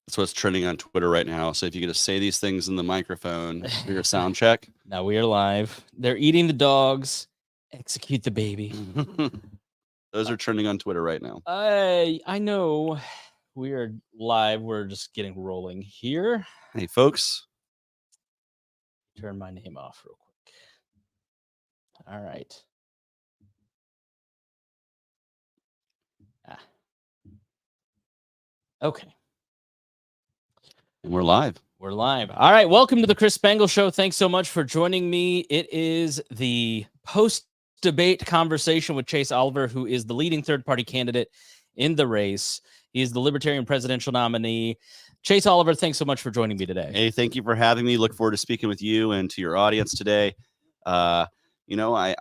That's what's trending on Twitter right now. So if you could just say these things in the microphone for your sound check. Now we are live. They're eating the dogs. Execute the baby. Those are trending on Twitter right now. I know we are live. We're just getting rolling here. Hey, folks. Turn my name off real quick. All right. Okay. And we're live. We're live. All right. Welcome to the Chris Spangle Show. Thanks so much for joining me. It is the post-debate conversation with Chase Oliver, who is the leading third-party candidate in the race. He is the Libertarian presidential nominee. Chase Oliver, thanks so much for joining me today. Hey, thank you for having me. Look forward to speaking with you and to your audience today. I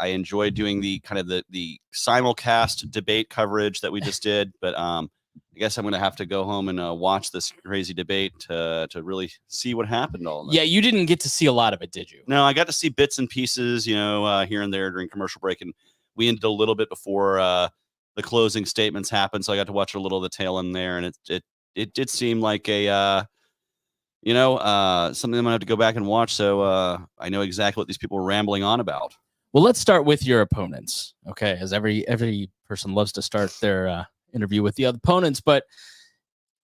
enjoyed doing the kind of the simulcast debate coverage that we just did, but I guess I'm going to have to go home and watch this crazy debate to really see what happened all night. Yeah, you didn't get to see a lot of it, did you? No, I got to see bits and pieces, here and there during commercial break, and we ended a little bit before the closing statements happened, so I got to watch a little of the tail end there, and it did seem like a something I'm gonna have to go back and watch, so I know exactly what these people were rambling on about. Well, let's start with your opponents, okay? As every person loves to start their interview with the other opponents, but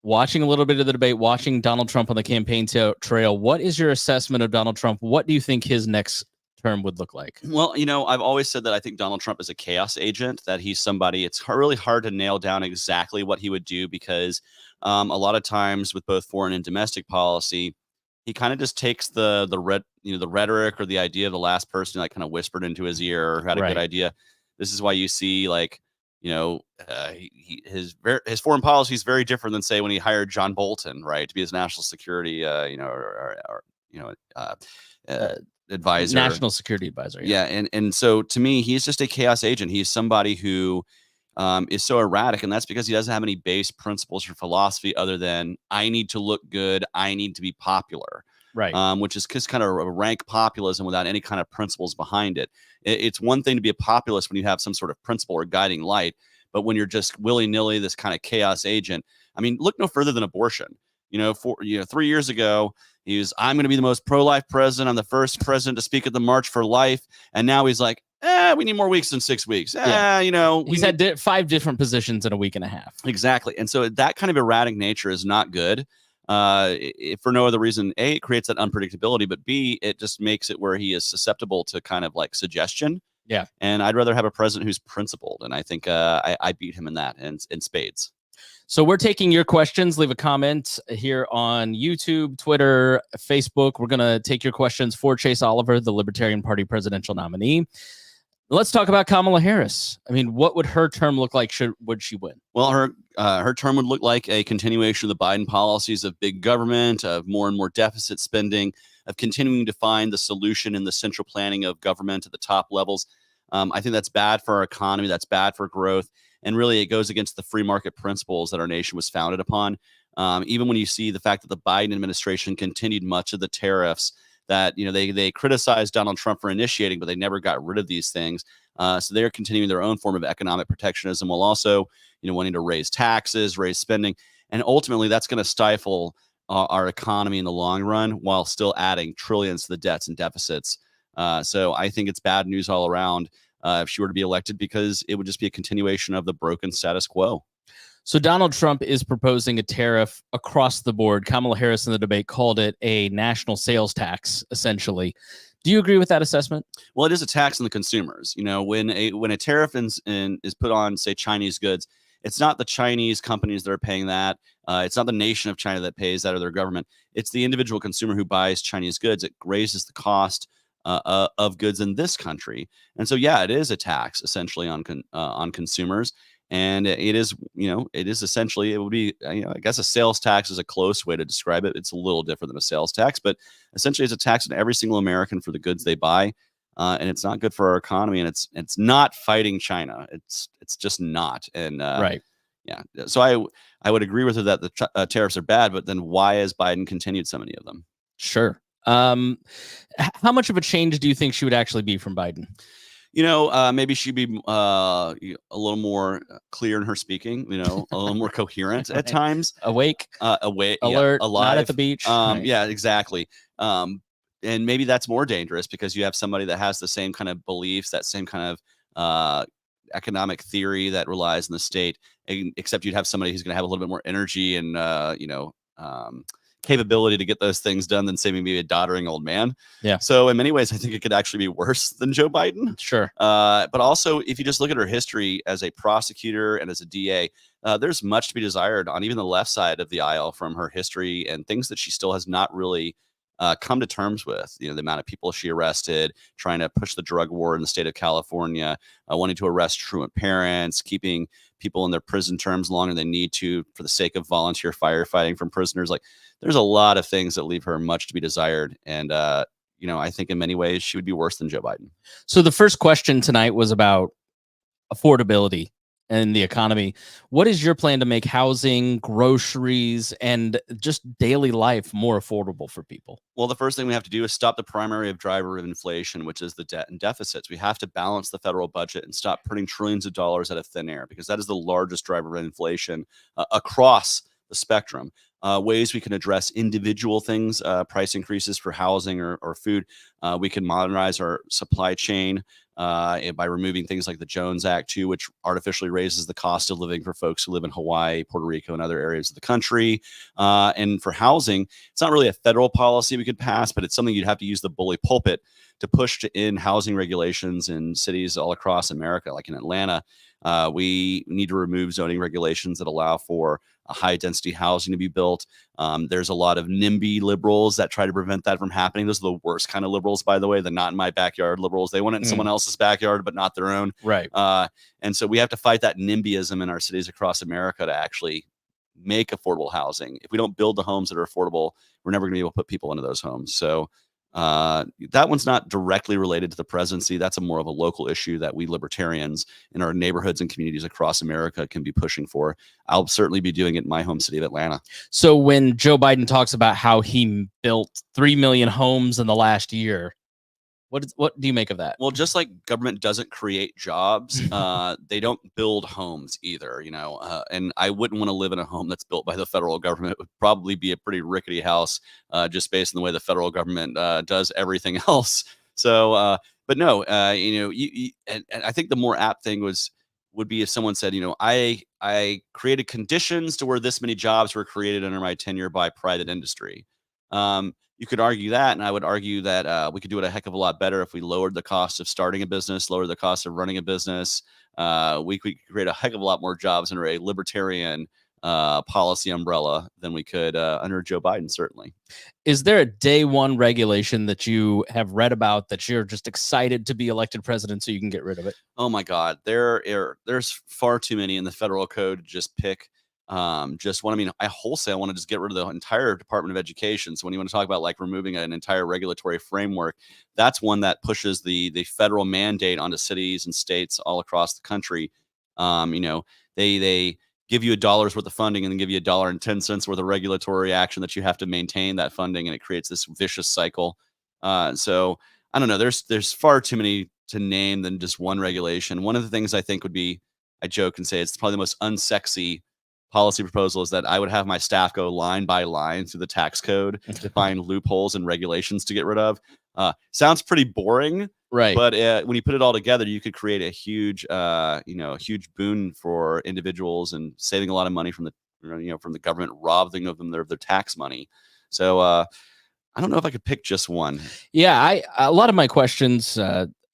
watching a little bit of the debate, watching Donald Trump on the campaign trail, what is your assessment of Donald Trump? What do you think his next term would look like? Well, I've always said that I think Donald Trump is a chaos agent, that he's somebody, it's really hard to nail down exactly what he would do because a lot of times with both foreign and domestic policy, he kind of just takes the rhetoric or the idea of the last person like kind of whispered into his ear or had a good idea. This is why you see his foreign policy is very different than say when he hired John Bolton, right, to be his national security, advisor, national security advisor. Yeah. And so to me, he's just a chaos agent. He's somebody who is so erratic, and that's because he doesn't have any base principles or philosophy other than I need to look good, I need to be popular. Right. Which is just kind of a rank populism without any kind of principles behind it. It's one thing to be a populist when you have some sort of principle or guiding light, but when you're just willy-nilly this kind of chaos agent, I mean, look no further than abortion. 3 years ago, I'm going to be the most pro-life president. I'm the first president to speak at the March for Life, and now he's like, we need more weeks than 6 weeks. He's had 5 different positions in a week and a half. Exactly, and so that kind of erratic nature is not good. If for no other reason, A, it creates that unpredictability, but B, it just makes it where he is susceptible to kind of like suggestion. Yeah. And I'd rather have a president who's principled. And I think I beat him in that in spades. So we're taking your questions. Leave a comment here on YouTube, Twitter, Facebook. We're going to take your questions for Chase Oliver, the Libertarian Party presidential nominee. Let's talk about Kamala Harris. I mean, what would her term look like would she win? Well, her term would look like a continuation of the Biden policies of big government, of more and more deficit spending, of continuing to find the solution in the central planning of government at the top levels. I think that's bad for our economy. That's bad for growth. And really, it goes against the free market principles that our nation was founded upon. Even when you see the fact that the Biden administration continued much of the tariffs that, they criticized Donald Trump for initiating, but they never got rid of these things. So they're continuing their own form of economic protectionism while also, wanting to raise taxes, raise spending. And ultimately, that's going to stifle our economy in the long run while still adding trillions to the debts and deficits. So I think it's bad news all around if she were to be elected, because it would just be a continuation of the broken status quo. So Donald Trump is proposing a tariff across the board. Kamala Harris in the debate called it a national sales tax, essentially. Do you agree with that assessment? Well, it is a tax on the consumers. When a tariff is put on, say, Chinese goods, it's not the Chinese companies that are paying that. It's not the nation of China that pays that or their government. It's the individual consumer who buys Chinese goods. It raises the cost of goods in this country. And so, yeah, it is a tax essentially on consumers. And it is essentially, it would be, I guess a sales tax is a close way to describe it. It's a little different than a sales tax, but essentially it's a tax on every single American for the goods they buy. And it's not good for our economy, and it's not fighting China. It's just not. And right. Yeah. So I would agree with her that the tariffs are bad, but then why has Biden continued so many of them? Sure. How much of a change do you think she would actually be from Biden? Maybe she'd be a little more clear in her speaking, a little more coherent at Right. times. Awake, Awake, alert, alive. not at the beach. Right. Yeah, exactly. And maybe that's more dangerous because you have somebody that has the same kind of beliefs, that same kind of economic theory that relies on the state, except you'd have somebody who's going to have a little bit more energy and capability to get those things done than say maybe a doddering old man. Yeah. So in many ways, I think it could actually be worse than Joe Biden. Sure. But also, if you just look at her history as a prosecutor and as a DA, there's much to be desired on even the left side of the aisle from her history and things that she still has not really come to terms with. The amount of people she arrested, trying to push the drug war in the state of California, wanting to arrest truant parents, keeping people in their prison terms longer than they need to for the sake of volunteer firefighting from prisoners. Like, there's a lot of things that leave her much to be desired. And, I think in many ways she would be worse than Joe Biden. So the first question tonight was about affordability and the economy. What is your plan to make housing, groceries, and just daily life more affordable for people? Well, the first thing we have to do is stop the primary driver of inflation, which is the debt and deficits. We have to balance the federal budget and stop printing trillions of dollars out of thin air, because that is the largest driver of inflation across the spectrum. Ways we can address individual things, price increases for housing or food. We can modernize our supply chain by removing things like the Jones Act, too, which artificially raises the cost of living for folks who live in Hawaii, Puerto Rico, and other areas of the country. And for housing, it's not really a federal policy we could pass, but it's something you'd have to use the bully pulpit to push to end housing regulations in cities all across America, like in Atlanta. We need to remove zoning regulations that allow for a high density housing to be built. There's a lot of NIMBY liberals that try to prevent that from happening. Those are the worst kind of liberals, by the way, the not in my backyard liberals. They want it in someone else's backyard, but not their own. Right. And so we have to fight that NIMBYism in our cities across America to actually make affordable housing. If we don't build the homes that are affordable, we're never going to be able to put people into those homes. So that one's not directly related to the presidency. That's more of a local issue that we libertarians in our neighborhoods and communities across America can be pushing for. I'll certainly be doing it in my home city of Atlanta. So when Joe Biden talks about how he built 3 million homes in the last year, what do you make of that? Well, just like government doesn't create jobs, they don't build homes either, and I wouldn't want to live in a home that's built by the federal government. It would probably be a pretty rickety house, just based on the way the federal government does everything else. So, but no, and I think the more apt thing would be if someone said, I created conditions to where this many jobs were created under my tenure by private industry. You could argue that, and I would argue that we could do it a heck of a lot better if we lowered the cost of starting a business, lowered the cost of running a business. We could create a heck of a lot more jobs under a libertarian policy umbrella than we could under Joe Biden, certainly. Is there a day one regulation that you have read about that you're just excited to be elected president so you can get rid of it? Oh my God, there's far too many in the federal code to just pick. I wholesale want to just get rid of the entire Department of Education. So when you want to talk about like removing an entire regulatory framework, that's one that pushes the federal mandate onto cities and states all across the country. They give you $1 worth of funding and then give you $1.10 worth of regulatory action that you have to maintain that funding, and it creates this vicious cycle. So I don't know. There's far too many to name than just one regulation. One of the things I think would be, I joke and say it's probably the most unsexy policy proposal, is that I would have my staff go line by line through the tax code to find loopholes and regulations to get rid of. Sounds pretty boring, right? But when you put it all together, you could create a huge, huge boon for individuals and saving a lot of money from the government robbing of them their tax money. So I don't know if I could pick just one. Yeah, a lot of my questions.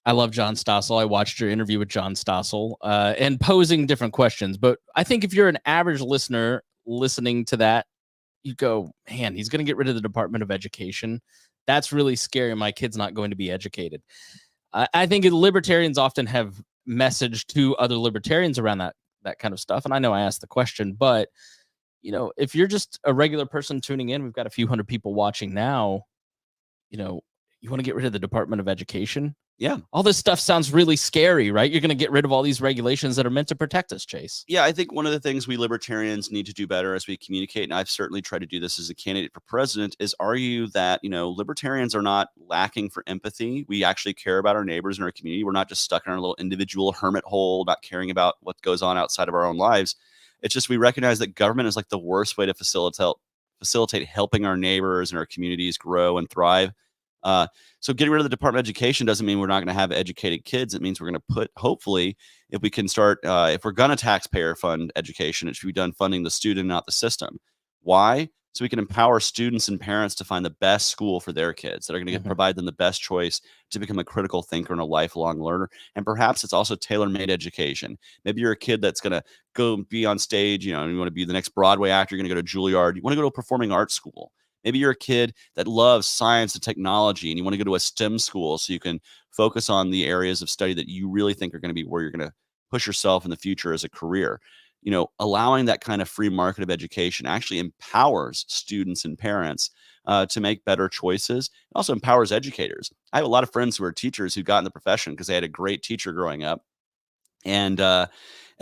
I love John Stossel. I watched your interview with John Stossel and posing different questions. But I think if you're an average listener listening to that, you go, man, he's going to get rid of the Department of Education. That's really scary. My kid's not going to be educated. I think libertarians often have messaged to other libertarians around that kind of stuff. And I know I asked the question, but if you're just a regular person tuning in, we've got a few hundred people watching now, you want to get rid of the Department of Education. Yeah. All this stuff sounds really scary, right? You're going to get rid of all these regulations that are meant to protect us, Chase. Yeah, I think one of the things we libertarians need to do better as we communicate, and I've certainly tried to do this as a candidate for president, is argue that, libertarians are not lacking for empathy. We actually care about our neighbors and our community. We're not just stuck in our little individual hermit hole, not caring about what goes on outside of our own lives. It's just we recognize that government is like the worst way to facilitate helping our neighbors and our communities grow and thrive. So getting rid of the Department of Education doesn't mean we're not going to have educated kids. It means we're going to hopefully, if we can start, if we're going to taxpayer fund education, it should be done funding the student, not the system. Why? So we can empower students and parents to find the best school for their kids that are going to provide them the best choice to become a critical thinker and a lifelong learner. And perhaps it's also tailor-made education. Maybe you're a kid that's going to go be on stage, and you want to be the next Broadway actor. You're going to go to Juilliard. You want to go to a performing arts school. Maybe you're a kid that loves science and technology and you want to go to a STEM school so you can focus on the areas of study that you really think are going to be where you're going to push yourself in the future as a career. Allowing that kind of free market of education actually empowers students and parents to make better choices. It also empowers educators. I have a lot of friends who are teachers who got in the profession because they had a great teacher growing up. And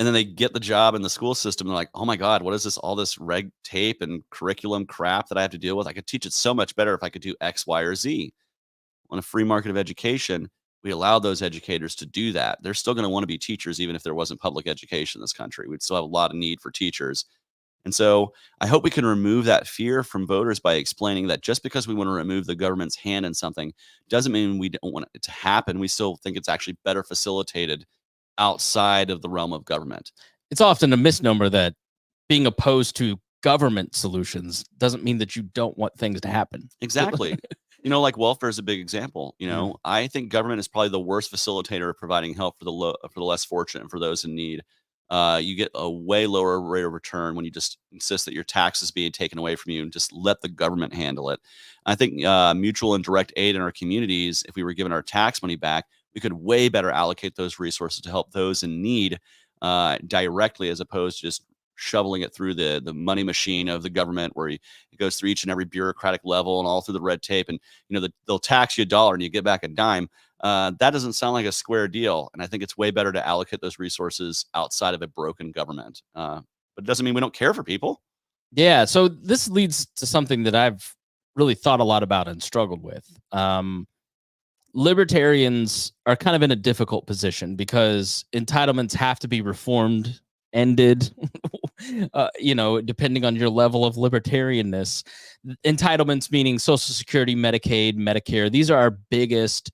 then they get the job in the school system. And they're like, oh my God, what is this? All this red tape and curriculum crap that I have to deal with. I could teach it so much better if I could do X, Y, or Z. On a free market of education, we allow those educators to do that. They're still going to want to be teachers, even if there wasn't public education in this country. We'd still have a lot of need for teachers. And so I hope we can remove that fear from voters by explaining that just because we want to remove the government's hand in something doesn't mean we don't want it to happen. We still think it's actually better facilitated outside of the realm of government. It's often a misnomer that being opposed to government solutions doesn't mean that you don't want things to happen. Exactly. Like welfare is a big example. I think government is probably the worst facilitator of providing help for the less fortunate and for those in need. You get a way lower rate of return when you just insist that your taxes being taken away from you and just let the government handle it. I think mutual and direct aid in our communities, if we were given our tax money back, we could way better allocate those resources to help those in need directly, as opposed to just shoveling it through the money machine of the government, where it goes through each and every bureaucratic level and all through the red tape. And, they'll tax you $1 and you get back a dime. That doesn't sound like a square deal. And I think it's way better to allocate those resources outside of a broken government. But it doesn't mean we don't care for people. Yeah. So this leads to something that I've really thought a lot about and struggled with. Libertarians are kind of in a difficult position because entitlements have to be reformed, ended, depending on your level of libertarianness. Entitlements meaning Social Security, Medicaid, Medicare. These are our biggest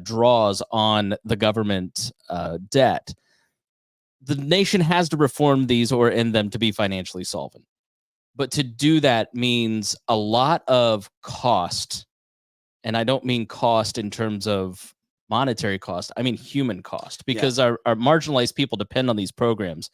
draws on the government debt. The nation has to reform these or end them to be financially solvent. But to do that means a lot of cost. And I don't mean cost in terms of monetary cost. I mean human cost, because our marginalized people depend on these programs.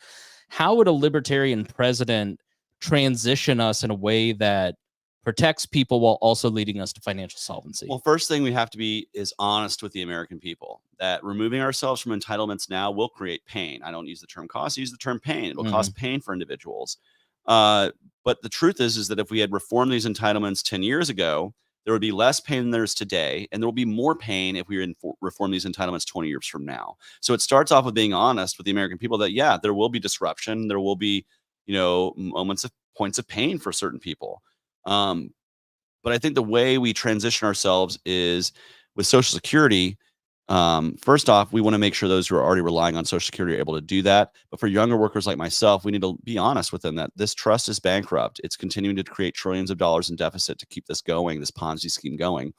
How would a libertarian president transition us in a way that protects people while also leading us to financial solvency? Well, first thing we have to be is honest with the American people that removing ourselves from entitlements now will create pain. I don't use the term cost, I use the term pain. It'll cause pain for individuals. But the truth is that if we had reformed these entitlements 10 years ago, there would be less pain than there is today, and there will be more pain if we reform these entitlements 20 years from now. So it starts off with being honest with the American people that, yeah, there will be disruption. There will be, points of pain for certain people. But I think the way we transition ourselves is with Social Security. First off, we want to make sure those who are already relying on Social Security are able to do that. But for younger workers like myself, we need to be honest with them that this trust is bankrupt. It's continuing to create trillions of dollars in deficit to keep this going, this Ponzi scheme going.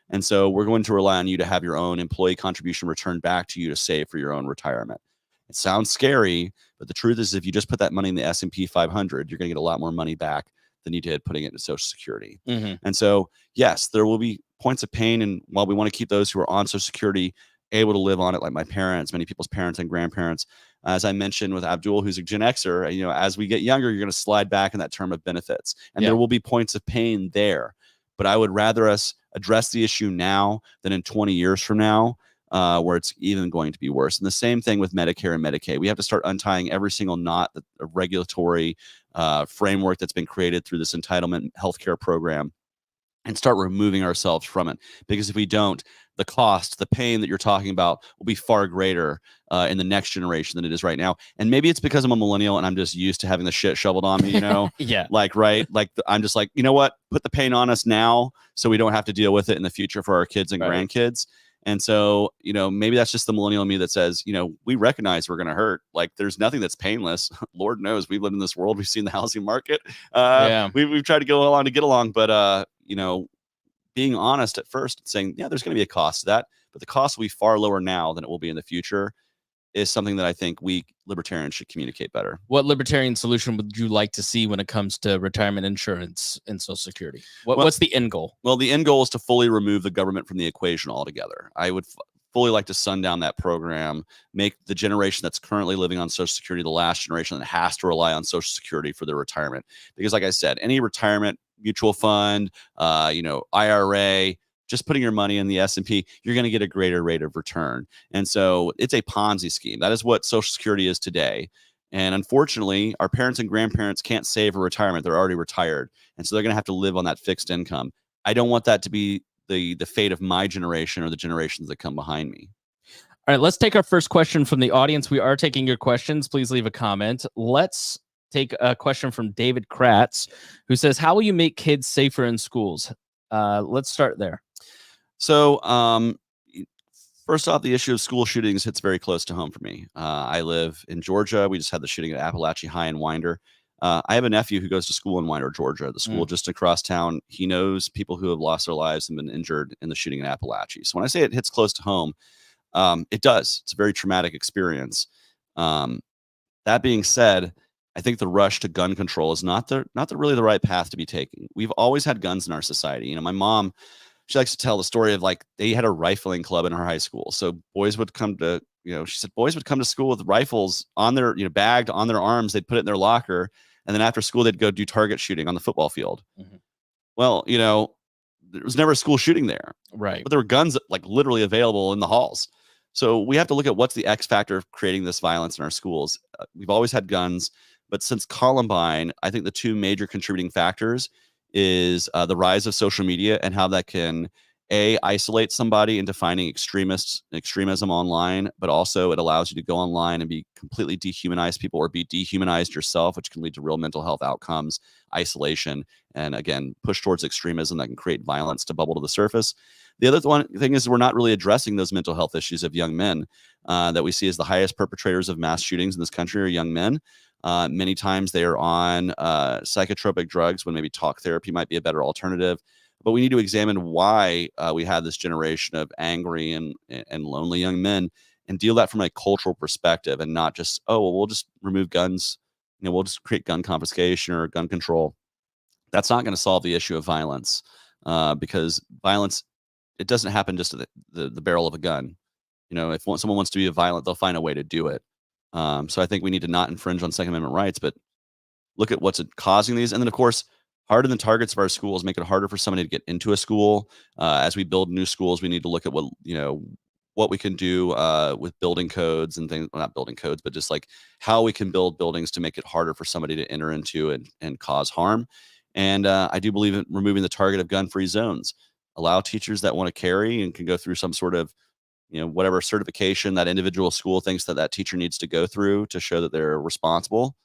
And so we're going to rely on you to have your own employee contribution returned back to you to save for your own retirement. It sounds scary, but the truth is if you just put that money in the S&P 500, you're going to get a lot more money back than you did putting it into Social Security. And so, yes, there will be points of pain. And while we want to keep those who are on Social Security able to live on it, like my parents, many people's parents and grandparents, as I mentioned with Abdul, who's a Gen Xer, as we get younger, you're going to slide back in that term of benefits. And there will be points of pain there. But I would rather us address the issue now than in 20 years from now, where it's even going to be worse. And the same thing with Medicare and Medicaid. We have to start untying every single knot, the regulatory framework that's been created through this entitlement healthcare program. and start removing ourselves from it. Because if we don't, the cost, the pain that you're talking about will be far greater in the next generation than it is right now. And maybe it's because I'm a millennial and I'm just used to having the shit shoveled on me, Yeah. like, right. Like I'm just like, you know what, put the pain on us now so we don't have to deal with it in the future for our kids and grandkids. And so, maybe that's just the millennial in me that says, we recognize we're going to hurt. Like there's nothing that's painless. Lord knows we've lived in this world. We've seen the housing market. We've tried to go along to get along, but being honest at first and saying, yeah, there's going to be a cost to that, but the cost will be far lower now than it will be in the future is something that I think we libertarians should communicate better. What libertarian solution would you like to see when it comes to retirement insurance and Social Security? What's the end goal? Well, the end goal is to fully remove the government from the equation altogether. I would fully like to sundown that program, make the generation that's currently living on Social Security the last generation that has to rely on Social Security for their retirement. Because like I said, any retirement mutual fund, IRA, just putting your money in the S&P, you're going to get a greater rate of return. And so it's a Ponzi scheme. That is what Social Security is today. And unfortunately, our parents and grandparents can't save for retirement. They're already retired. And so they're going to have to live on that fixed income. I don't want that to be the fate of my generation or the generations that come behind me. All right, let's take our first question from the audience. We are taking your questions. Please leave a comment. Let's take a question from David Kratz, who says, how will you make kids safer in schools? Let's start there. So first off, the issue of school shootings hits very close to home for me. I live in Georgia. We just had the shooting at Appalachia High in Winder. I have a nephew who goes to school in Winder, Georgia, the school just across town. He knows people who have lost their lives and been injured in the shooting in Appalachia. So when I say it hits close to home, it does. It's a very traumatic experience. That being said, I think the rush to gun control is not really the right path to be taking. We've always had guns in our society. My mom, she likes to tell the story of like they had a rifling club in her high school. So boys would come to, she said boys would come to school with rifles on their, bagged on their arms. They'd put it in their locker. And then after school, they'd go do target shooting on the football field. Mm-hmm. Well, there was never a school shooting there. Right. But there were guns like literally available in the halls. So we have to look at what's the X factor of creating this violence in our schools. We've always had guns. But since Columbine, I think the two major contributing factors is the rise of social media and how that can isolate somebody into finding extremism online, but also it allows you to go online and be completely dehumanize people or be dehumanized yourself, which can lead to real mental health outcomes, isolation, and again, push towards extremism that can create violence to bubble to the surface. The other thing is we're not really addressing those mental health issues of young men that we see as the highest perpetrators of mass shootings in this country are young men. Many times they are on psychotropic drugs when maybe talk therapy might be a better alternative. But we need to examine why we have this generation of angry and lonely young men and deal that from a cultural perspective and not just, we'll just remove guns. We'll just create gun confiscation or gun control. That's not going to solve the issue of violence because violence, it doesn't happen just to the barrel of a gun. If someone wants to be violent, they'll find a way to do it. So I think we need to not infringe on Second Amendment rights, but look at what's causing these. And then, of course, harden the targets of our schools, make it harder for somebody to get into a school. As we build new schools, we need to look at what we can do with building codes and things. Well, not building codes, but just like how we can build buildings to make it harder for somebody to enter into and cause harm. And I do believe in removing the target of gun-free zones. Allow teachers that want to carry and can go through some sort of whatever certification that individual school thinks that teacher needs to go through to show that they're responsible.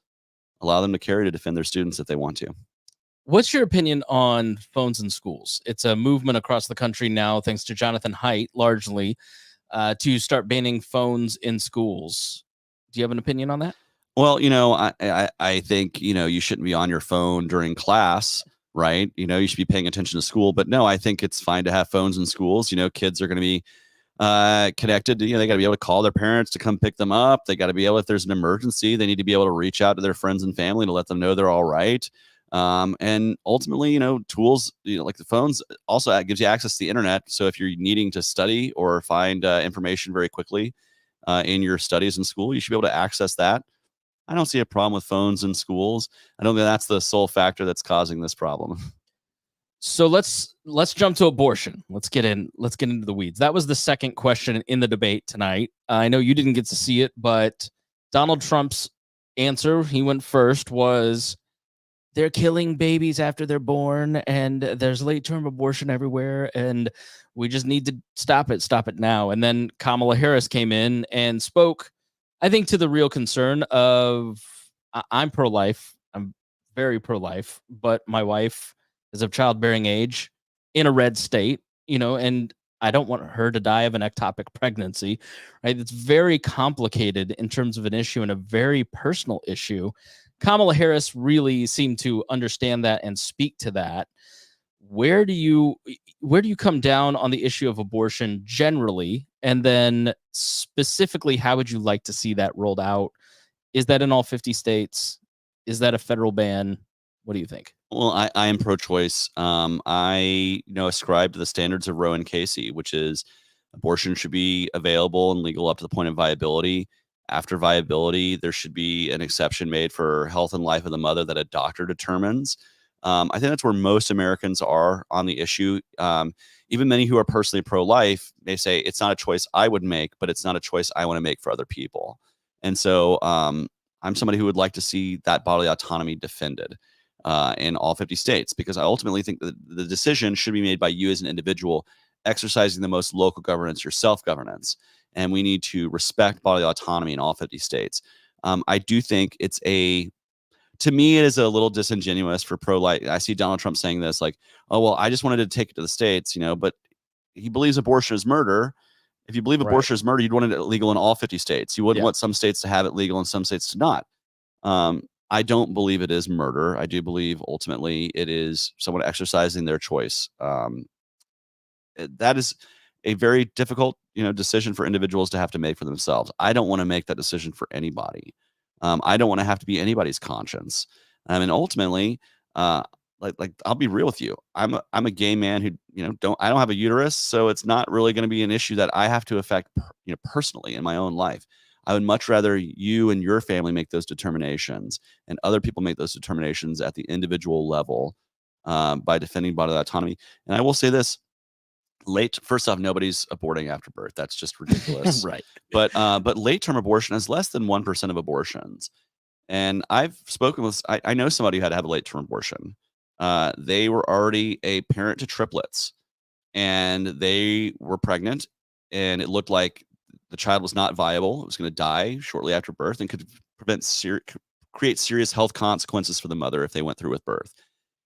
Allow them to carry to defend their students if they want to. What's your opinion on phones in schools? It's a movement across the country now, thanks to Jonathan Haidt, largely, to start banning phones in schools. Do you have an opinion on that? Well, I think, you shouldn't be on your phone during class, right? You should be paying attention to school. But no, I think it's fine to have phones in schools. Kids are going to be connected. They got to be able to call their parents to come pick them up. They got to be able, if there's an emergency, they need to be able to reach out to their friends and family to let them know they're all right. And ultimately, tools, like the phones also gives you access to the internet. So if you're needing to study or find information very quickly in your studies in school, you should be able to access that. I don't see a problem with phones in schools. I don't think that's the sole factor that's causing this problem. So let's jump to abortion. Let's get into the weeds. That was the second question in the debate tonight. I know you didn't get to see it, but Donald Trump's answer, he went first, was they're killing babies after they're born, and there's late-term abortion everywhere, and we just need to stop it now. And then Kamala Harris came in and spoke, I think, to the real concern of I'm pro-life. I'm very pro-life, but my wife is of childbearing age in a red state, and I don't want her to die of an ectopic pregnancy, right? It's very complicated in terms of an issue and a very personal issue. Kamala Harris really seemed to understand that and speak to that. Where do you come down on the issue of abortion generally, and then specifically, how would you like to see that rolled out? Is that in all 50 states? Is that a federal ban? What do you think? Well, I am pro-choice. I ascribe to the standards of Roe and Casey, which is abortion should be available and legal up to the point of viability. After viability, there should be an exception made for health and life of the mother that a doctor determines. I think that's where most Americans are on the issue. Even many who are personally pro-life may say it's not a choice I would make, but it's not a choice I want to make for other people. And so I'm somebody who would like to see that bodily autonomy defended in all 50 states, because I ultimately think that the decision should be made by you as an individual, exercising the most local governance, your self-governance. And we need to respect bodily autonomy in all 50 states. I do think to me, it is a little disingenuous for pro-life. I see Donald Trump saying this like, oh, well, I just wanted to take it to the states, but he believes abortion is murder. If you believe abortion is murder, you'd want it legal in all 50 states. You wouldn't want some states to have it legal and some states to not. I don't believe it is murder. I do believe ultimately it is someone exercising their choice. That is a very difficult, decision for individuals to have to make for themselves. I don't want to make that decision for anybody. I don't want to have to be anybody's conscience. And ultimately, like I'll be real with you. I'm a gay man who, I don't have a uterus, so it's not really going to be an issue that I have to affect, personally in my own life. I would much rather you and your family make those determinations and other people make those determinations at the individual level by defending bodily autonomy. And I will say this, first off, nobody's aborting after birth. That's just ridiculous. Right. But late-term abortion is less than 1% of abortions. And I've spoken with, I know somebody who had to have a late-term abortion. They were already a parent to triplets, and they were pregnant, and it looked like the child was not viable. It was going to die shortly after birth and could create serious health consequences for the mother if they went through with birth.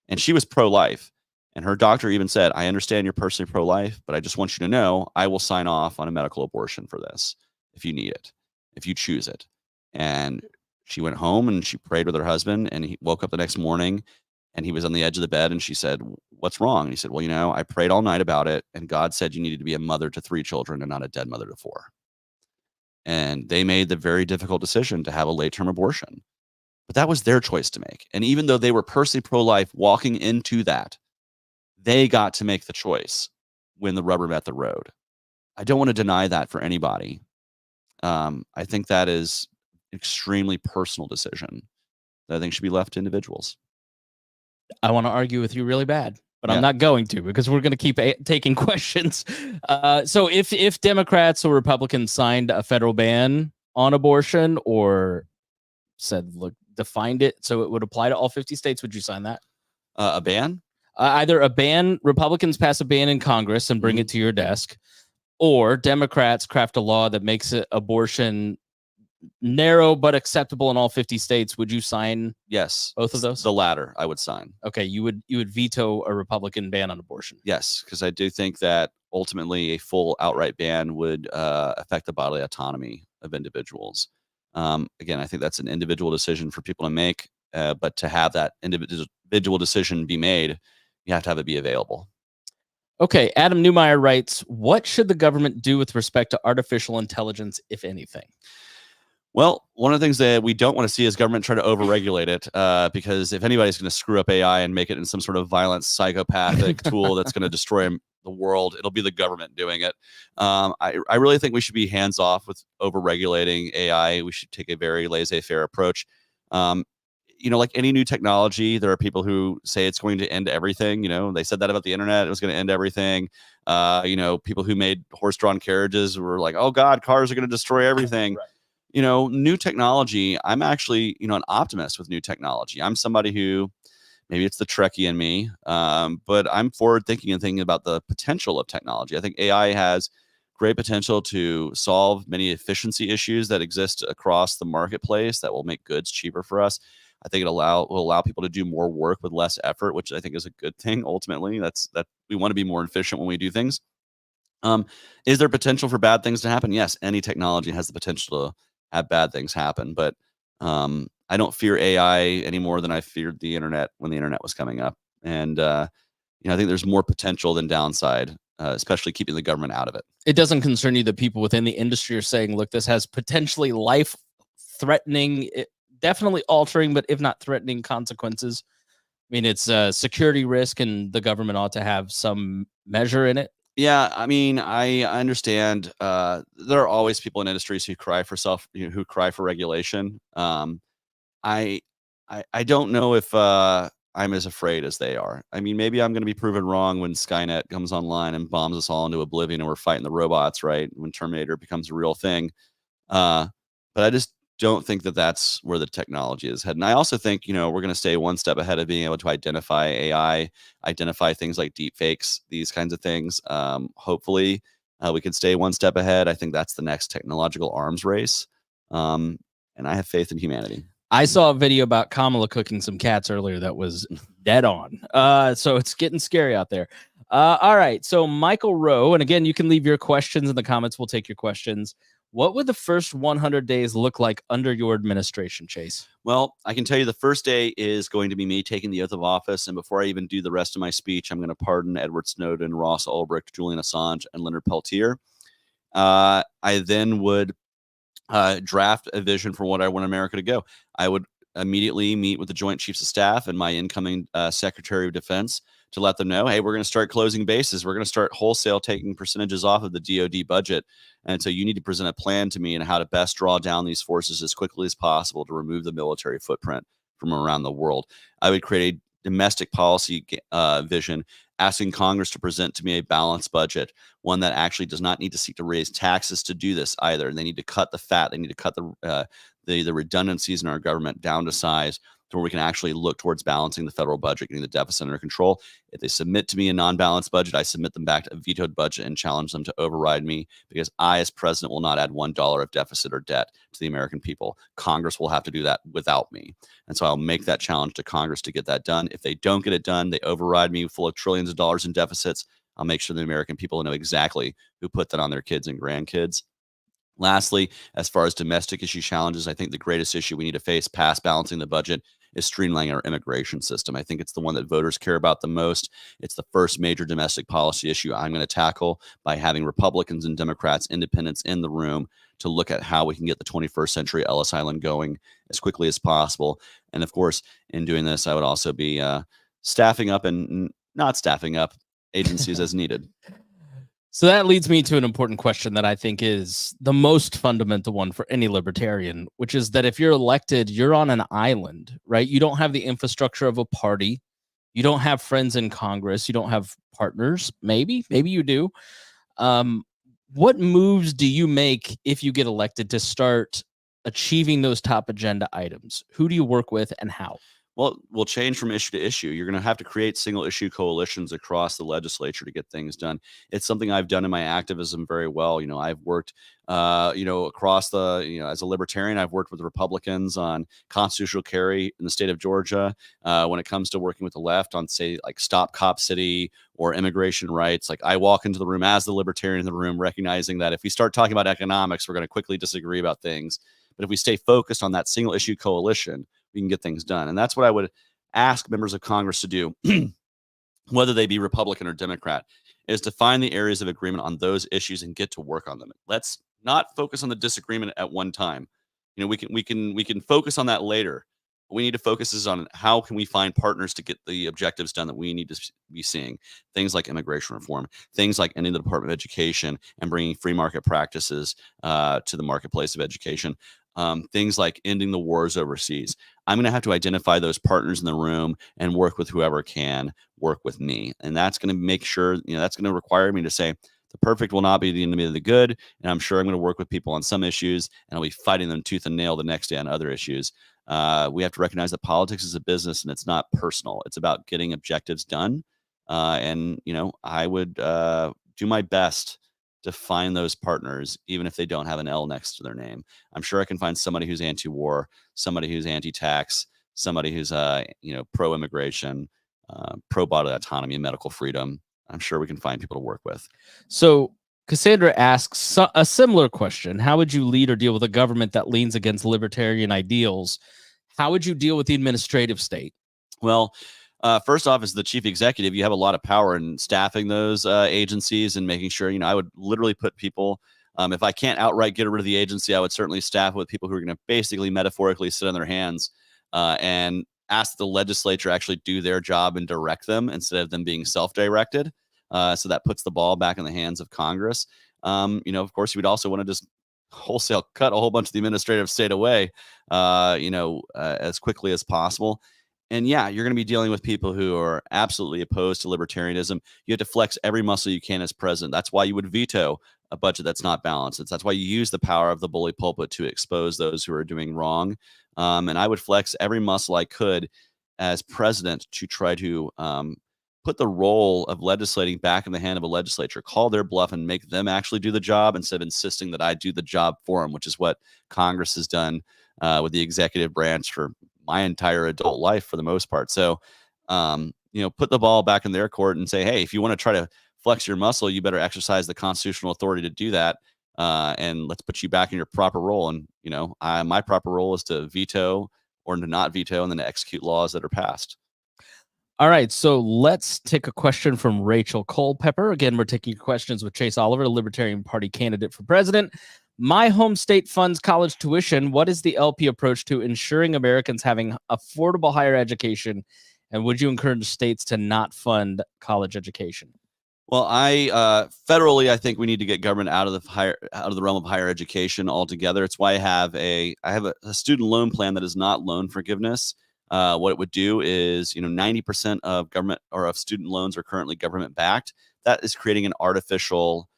And she was pro-life. And her doctor even said, I understand you're personally pro-life, but I just want you to know I will sign off on a medical abortion for this if you need it, if you choose it. And she went home and she prayed with her husband, and he woke up the next morning and he was on the edge of the bed, and she said, what's wrong? And he said, well, I prayed all night about it, and God said you needed to be a mother to 3 children and not a dead mother to 4. And they made the very difficult decision to have a late-term abortion. But that was their choice to make. And even though they were personally pro-life walking into that, they got to make the choice when the rubber met the road. I don't want to deny that for anybody. I think that is an extremely personal decision that I think should be left to individuals. I want to argue with you really bad, but I'm not going to, because we're going to keep taking questions. So if Democrats or Republicans signed a federal ban on abortion, or said, look, defined it so it would apply to all 50 states, would you sign that? A ban? Either a ban, Republicans pass a ban in Congress and bring it to your desk, or Democrats craft a law that makes abortion narrow but acceptable in all 50 states. Would you sign? Yes. Both of those? The latter, I would sign. Okay, you would veto a Republican ban on abortion? Yes, because I do think that ultimately a full outright ban would affect the bodily autonomy of individuals. Again, I think that's an individual decision for people to make, but to have that individual decision be made, you have to have it be available. Okay, Adam Newmeyer writes, what should the government do with respect to artificial intelligence, if anything? Well, one of the things that we don't want to see is government try to overregulate it, because if anybody's going to screw up AI and make it in some sort of violent, psychopathic tool that's going to destroy the world, it'll be the government doing it. I really think we should be hands off with overregulating AI. We should take a very laissez-faire approach. Like any new technology, there are people who say it's going to end everything. They said that about the internet; it was going to end everything. People who made horse-drawn carriages were like, "Oh God, cars are going to destroy everything." Right. New technology, I'm actually, an optimist with new technology. I'm somebody who Maybe it's the Trekkie in me, but I'm forward thinking and thinking about the potential of technology. I think AI has great potential to solve many efficiency issues that exist across the marketplace that will make goods cheaper for us. I think will allow people to do more work with less effort, which I think is a good thing. Ultimately, that we want to be more efficient when we do things. Is there potential for bad things to happen? Yes, any technology has the potential to have bad things happen, but I don't fear AI any more than I feared the internet when the internet was coming up. And I think there's more potential than downside, especially keeping the government out of it. It doesn't concern you that people within the industry are saying, look, this has potentially life-threatening, definitely altering, but if not threatening consequences. I mean, it's a security risk, and the government ought to have some measure in it. Yeah, I mean, I understand. There are always people in industries who cry for who cry for regulation. I, I don't know if I'm as afraid as they are. I mean, maybe I'm going to be proven wrong when Skynet comes online and bombs us all into oblivion, and we're fighting the robots, right? When Terminator becomes a real thing. But I just don't think that that's where the technology is heading. I also think, we're going to stay one step ahead of being able to identify AI, identify things like deep fakes, these kinds of things. Hopefully, we can stay one step ahead. I think that's the next technological arms race. And I have faith in humanity. I saw a video about Kamala cooking some cats earlier that was dead on. So it's getting scary out there. All right. So Michael Rowe, and again, you can leave your questions in the comments. We'll take your questions. What would the first 100 days look like under your administration, Chase? Well, I can tell you the first day is going to be me taking the oath of office. And before I even do the rest of my speech, I'm going to pardon Edward Snowden, Ross Ulbricht, Julian Assange, and Leonard Peltier. I then would draft a vision for what I want America to go. I would immediately meet with the Joint Chiefs of Staff and my incoming Secretary of Defense to let them know, hey, we're going to start closing bases. We're going to start wholesale taking percentages off of the DoD budget. And so you need to present a plan to me on how to best draw down these forces as quickly as possible to remove the military footprint from around the world. I would create a domestic policy vision, asking Congress to present to me a balanced budget, one that actually does not need to seek to raise taxes to do this either. And they need to cut the fat. They need to cut the redundancies in our government down to size to where we can actually look towards balancing the federal budget, getting the deficit under control. If they submit to me a non-balanced budget, I submit them back to a vetoed budget and challenge them to override me, because I, as president, will not add $1 of deficit or debt to the American people. Congress will have to do that without me. And so I'll make that challenge to Congress to get that done. If they don't get it done, they override me full of trillions of dollars in deficits. I'll make sure the American people know exactly who put that on their kids and grandkids. Lastly, as far as domestic issue challenges, I think the greatest issue we need to face past balancing the budget is streamlining our immigration system. I think it's the one that voters care about the most. It's the first major domestic policy issue I'm going to tackle by having Republicans and Democrats, independents in the room to look at how we can get the 21st century Ellis Island going as quickly as possible. And of course, in doing this, I would also be staffing up and not staffing up agencies as needed. So that leads me to an important question that I think is the most fundamental one for any libertarian, which is that if you're elected, you're on an island, right? You don't have the infrastructure of a party. You don't have friends in Congress. You don't have partners. Maybe you do. What moves do you make if you get elected to start achieving those top agenda items? Who do you work with and how? Well, we'll change from issue to issue. You're going to have to create single issue coalitions across the legislature to get things done. It's something I've done in my activism very well. I've worked, across as a libertarian, I've worked with Republicans on constitutional carry in the state of Georgia. When it comes to working with the left on, say, like Stop Cop City or immigration rights, like I walk into the room as the libertarian in the room, recognizing that if we start talking about economics, we're going to quickly disagree about things. But if we stay focused on that single issue coalition, we can get things done. And that's what I would ask members of Congress to do, whether they be Republican or Democrat, is to find the areas of agreement on those issues and get to work on them. Let's not focus on the disagreement at one time. We can focus on that later. What we need to focus is on how can we find partners to get the objectives done that we need to be seeing. Things like immigration reform, things like ending the Department of Education and bringing free market practices to the marketplace of education. Things like ending the wars overseas. I'm going to have to identify those partners in the room and work with whoever can work with me. And that's going to make sure, that's going to require me to say the perfect will not be the enemy of the good. And I'm sure I'm going to work with people on some issues and I'll be fighting them tooth and nail the next day on other issues. We have to recognize that politics is a business and it's not personal. It's about getting objectives done. And, I would do my best to find those partners, even if they don't have an L next to their name. I'm sure I can find somebody who's anti-war, somebody who's anti-tax, somebody who's, pro-immigration, pro-bodily autonomy and medical freedom. I'm sure we can find people to work with. So Cassandra asks a similar question. How would you lead or deal with a government that leans against libertarian ideals? How would you deal with the administrative state? Well, first off, as the chief executive, you have a lot of power in staffing those agencies and making sure, I would literally put people, if I can't outright get rid of the agency, I would certainly staff with people who are going to basically metaphorically sit on their hands and ask the legislature actually do their job and direct them instead of them being self-directed. So that puts the ball back in the hands of Congress. Of course, you would also want to just wholesale cut a whole bunch of the administrative state away, as quickly as possible. And yeah, you're going to be dealing with people who are absolutely opposed to libertarianism. You have to flex every muscle you can as president. That's why you would veto a budget that's not balanced. That's why you use the power of the bully pulpit to expose those who are doing wrong. And I would flex every muscle I could as president to try to put the role of legislating back in the hand of a legislature, call their bluff and make them actually do the job instead of insisting that I do the job for them, which is what Congress has done with the executive branch for my entire adult life for the most part. So, put the ball back in their court and say, hey, if you want to try to flex your muscle, you better exercise the constitutional authority to do that. And let's put you back in your proper role. And, my proper role is to veto or to not veto and then to execute laws that are passed. All right, so let's take a question from Rachel Culpepper. Again, we're taking questions with Chase Oliver, the Libertarian Party candidate for president. My home state funds college tuition. What is the LP approach to ensuring Americans having affordable higher education? And would you encourage states to not fund college education? Well, federally, I think we need to get government out of the realm of higher education altogether. It's why I have a student loan plan that is not loan forgiveness. What it would do is, 90% of government or of student loans are currently government backed. That is creating an artificial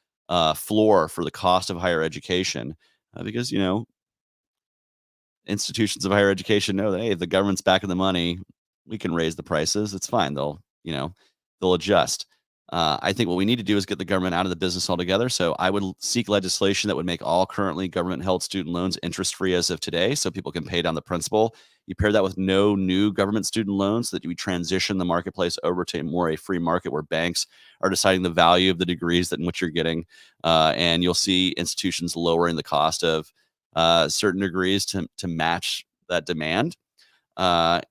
floor for the cost of higher education because, institutions of higher education know that, hey, if the government's backing the money, we can raise the prices. It's fine. They'll adjust. I think what we need to do is get the government out of the business altogether. So I would seek legislation that would make all currently government-held student loans interest-free as of today so people can pay down the principal. You pair that with no new government student loans so that we transition the marketplace over to more a free market where banks are deciding the value of the degrees in which you're getting. And you'll see institutions lowering the cost of certain degrees to match that demand. And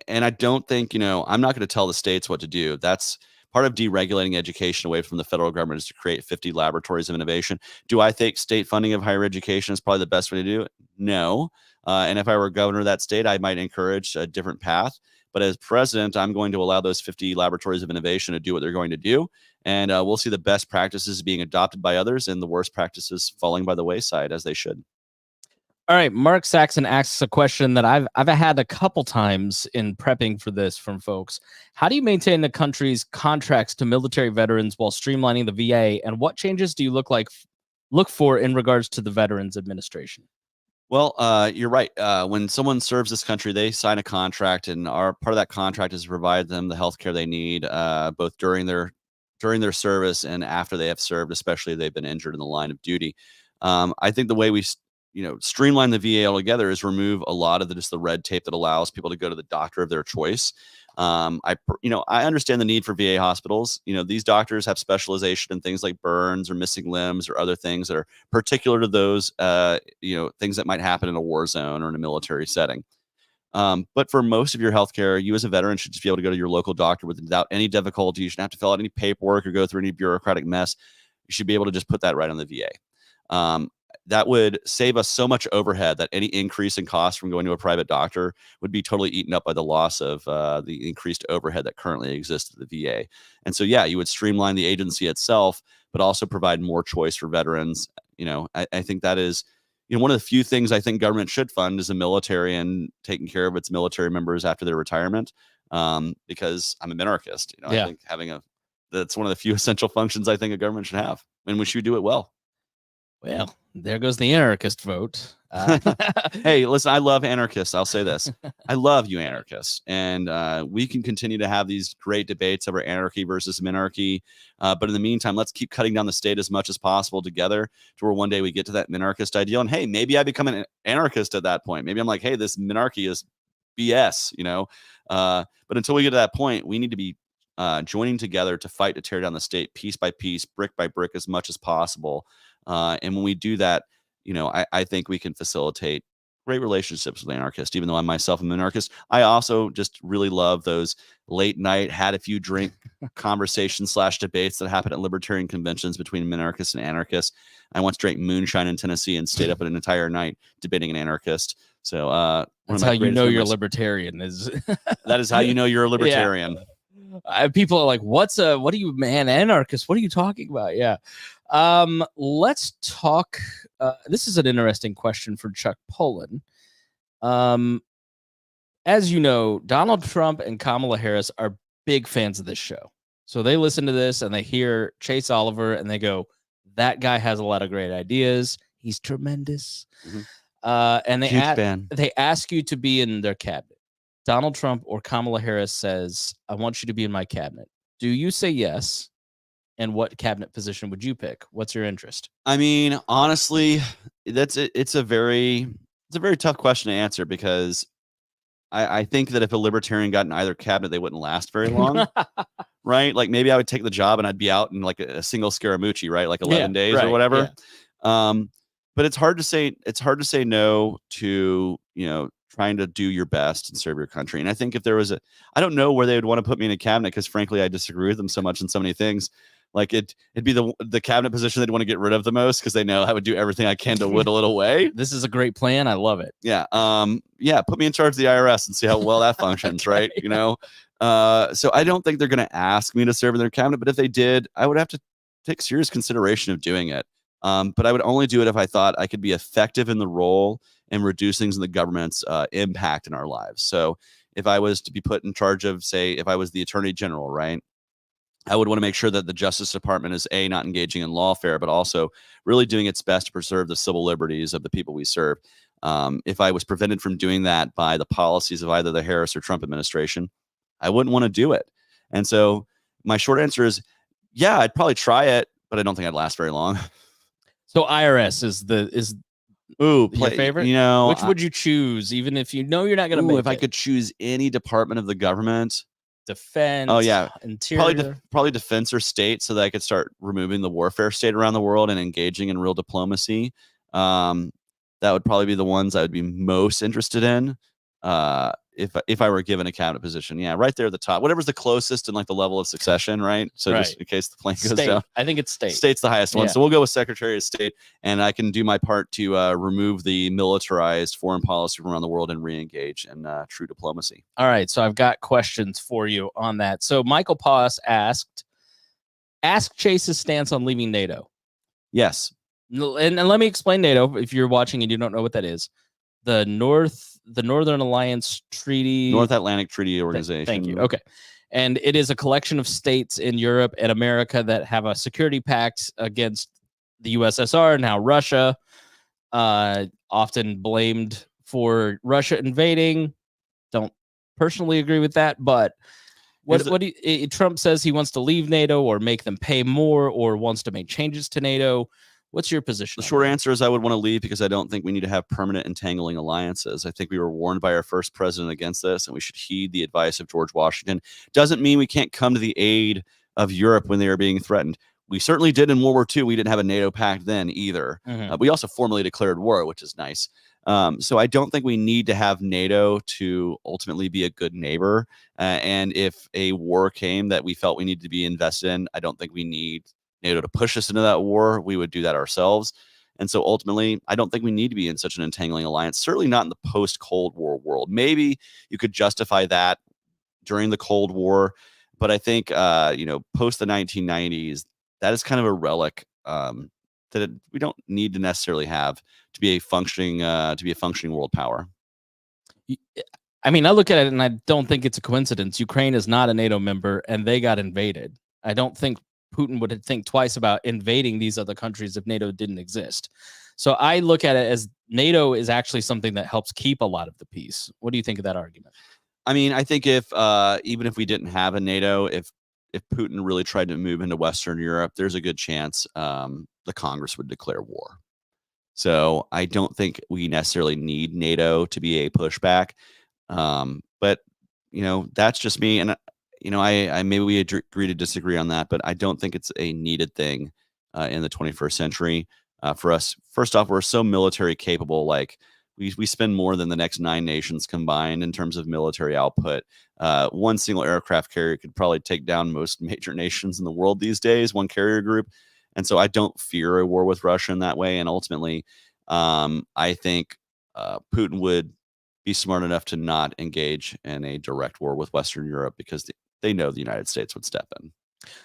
I don't think, I'm not going to tell the states what to do. That's part of deregulating education away from the federal government is to create 50 laboratories of innovation. Do I think state funding of higher education is probably the best way to do it? No. And if I were governor of that state, I might encourage a different path. But as president, I'm going to allow those 50 laboratories of innovation to do what they're going to do. And we'll see the best practices being adopted by others and the worst practices falling by the wayside as they should. All right, Mark Saxon asks a question that I've had a couple times in prepping for this from folks. How do you maintain the country's contracts to military veterans while streamlining the VA, and what changes do you look for in regards to the Veterans Administration? Well, you're right. When someone serves this country, they sign a contract, and our part of that contract is to provide them the health care they need, both during their service and after they have served, especially if they've been injured in the line of duty. I think the way we streamline the VA altogether is remove a lot of the red tape that allows people to go to the doctor of their choice. I understand the need for VA hospitals. These doctors have specialization in things like burns or missing limbs or other things that are particular to those, things that might happen in a war zone or in a military setting. But for most of your healthcare, you as a veteran should just be able to go to your local doctor without any difficulty. You shouldn't have to fill out any paperwork or go through any bureaucratic mess. You should be able to just put that right on the VA. That would save us so much overhead that any increase in cost from going to a private doctor would be totally eaten up by the loss of the increased overhead that currently exists at the VA. And so, yeah, you would streamline the agency itself, but also provide more choice for veterans. I think that is, one of the few things I think government should fund is the military and taking care of its military members after their retirement. Because I'm a minarchist, I think that's one of the few essential functions I think a government should have, and we should do it well. Well, there goes the anarchist vote. Hey, listen, I love anarchists. I'll say this. I love you anarchists. And we can continue to have these great debates over anarchy versus minarchy. But in the meantime, let's keep cutting down the state as much as possible together to where one day we get to that minarchist ideal. And hey, maybe I become an anarchist at that point. Maybe I'm like, hey, this minarchy is BS, you know? But until we get to that point, we need to be joining together to fight to tear down the state piece by piece, brick by brick, as much as possible. And when we do that, you know, I think we can facilitate great relationships with anarchists. Even though I'm myself an anarchist, I also just really love those late night, had a few drink conversations / debates that happen at libertarian conventions between anarchists and anarchists. I once drank moonshine in Tennessee and stayed up an entire night debating an anarchist. So that's how you know you're a libertarian. Is that is how you know you're a libertarian. Yeah. People are like, what are you, man, anarchist? What are you talking about? Yeah. Let's talk. This is an interesting question for Chuck Pullen. As you know, Donald Trump and Kamala Harris are big fans of this show. So they listen to this and they hear Chase Oliver and they go, that guy has a lot of great ideas. He's tremendous. Mm-hmm. And they ask you to be in their cabinet. Donald Trump or Kamala Harris says, I want you to be in my cabinet. Do you say yes? And what cabinet position would you pick? What's your interest? I mean, honestly, it's a very tough question to answer, because I think that if a libertarian got in either cabinet, they wouldn't last very long. Right? Like maybe I would take the job and I'd be out in like a single Scaramucci, right? Like 11 days or whatever. Yeah. But it's hard to say no to, you know, trying to do your best and serve your country. And I think if there was I don't know where they would want to put me in a cabinet, because frankly, I disagree with them so much in so many things. Like it'd be the cabinet position they'd want to get rid of the most, because they know I would do everything I can to whittle it away. This is a great plan. I love it. Yeah. Put me in charge of the IRS and see how well that functions. Okay, right. Yeah. You know? So I don't think they're going to ask me to serve in their cabinet, but if they did, I would have to take serious consideration of doing it. But I would only do it if I thought I could be effective in the role and reduce things in the government's impact in our lives. So if I was to be put in charge of, say, if I was the attorney general, right, I would want to make sure that the Justice Department is not engaging in lawfare, but also really doing its best to preserve the civil liberties of the people we serve. If I was prevented from doing that by the policies of either the Harris or Trump administration, I wouldn't want to do it. And so my short answer is, yeah, I'd probably try it, but I don't think I'd last very long. So IRS is your favorite? You know, which would you choose, even if you know you're not going to make if I could choose any department of the government? Defense. Oh yeah, interior. Probably defense or state, so that I could start removing the warfare state around the world and engaging in real diplomacy. That would probably be the ones I would be most interested in. If I were given a cabinet position, yeah, right there at the top, whatever's the closest in like the level of succession, right? So just in case the plane goes down, I think it's state. State's the highest one, so we'll go with Secretary of State, and I can do my part to remove the militarized foreign policy from around the world and re-engage in true diplomacy. All right, so I've got questions for you on that. So Michael Poss asked, ask Chase's stance on leaving NATO. Yes, and let me explain NATO if you're watching and you don't know what that is. The Northern Alliance Treaty, North Atlantic Treaty Organization. Thank you. Okay. And it is a collection of states in Europe and America that have a security pact against the USSR, now Russia, often blamed for Russia invading. Don't personally agree with that, but Trump says he wants to leave NATO or make them pay more or wants to make changes to NATO. What's your position? The short answer is I would want to leave, because I don't think we need to have permanent entangling alliances. I think we were warned by our first president against this, and we should heed the advice of George Washington. Doesn't mean we can't come to the aid of Europe when they are being threatened. We certainly did in World War II. We didn't have a NATO pact then either. Mm-hmm. We also formally declared war, which is nice. So I don't think we need to have NATO to ultimately be a good neighbor. And if a war came that we felt we needed to be invested in, I don't think we need NATO to push us into that war. We would do that ourselves. And so ultimately, I don't think we need to be in such an entangling alliance, certainly not in the post-Cold War world. Maybe you could justify that during the Cold War, but I think, post the 1990s, that is kind of a relic that we don't need to necessarily have to be a functioning world power. I mean, I look at it and I don't think it's a coincidence. Ukraine is not a NATO member and they got invaded. I don't think Putin would think twice about invading these other countries if NATO didn't exist. So I look at it as NATO is actually something that helps keep a lot of the peace. What do you think of that argument? I mean, I think if even if we didn't have a NATO, if Putin really tried to move into Western Europe, there's a good chance the Congress would declare war. So I don't think we necessarily need NATO to be a pushback. But that's just me, and I maybe we agree to disagree on that, but I don't think it's a needed thing in the 21st century for us. First off, we're so military capable. Like we spend more than the next 9 nations combined in terms of military output. One single aircraft carrier could probably take down most major nations in the world these days, one carrier group. And so I don't fear a war with Russia in that way. And ultimately, I think Putin would be smart enough to not engage in a direct war with Western Europe because they know the United States would step in.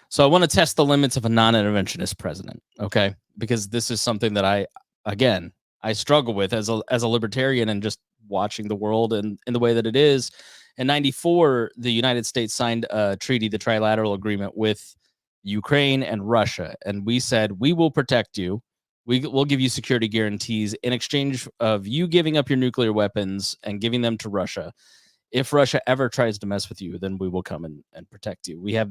So I want to test the limits of a non-interventionist president, okay? Because this is something that I struggle with as a libertarian and just watching the world and in the way that it is. In 94, the United States signed a treaty, the trilateral agreement with Ukraine and Russia. And we said, we will protect you. We'll give you security guarantees in exchange of you giving up your nuclear weapons and giving them to Russia. If Russia ever tries to mess with you, then we will come and protect you. We have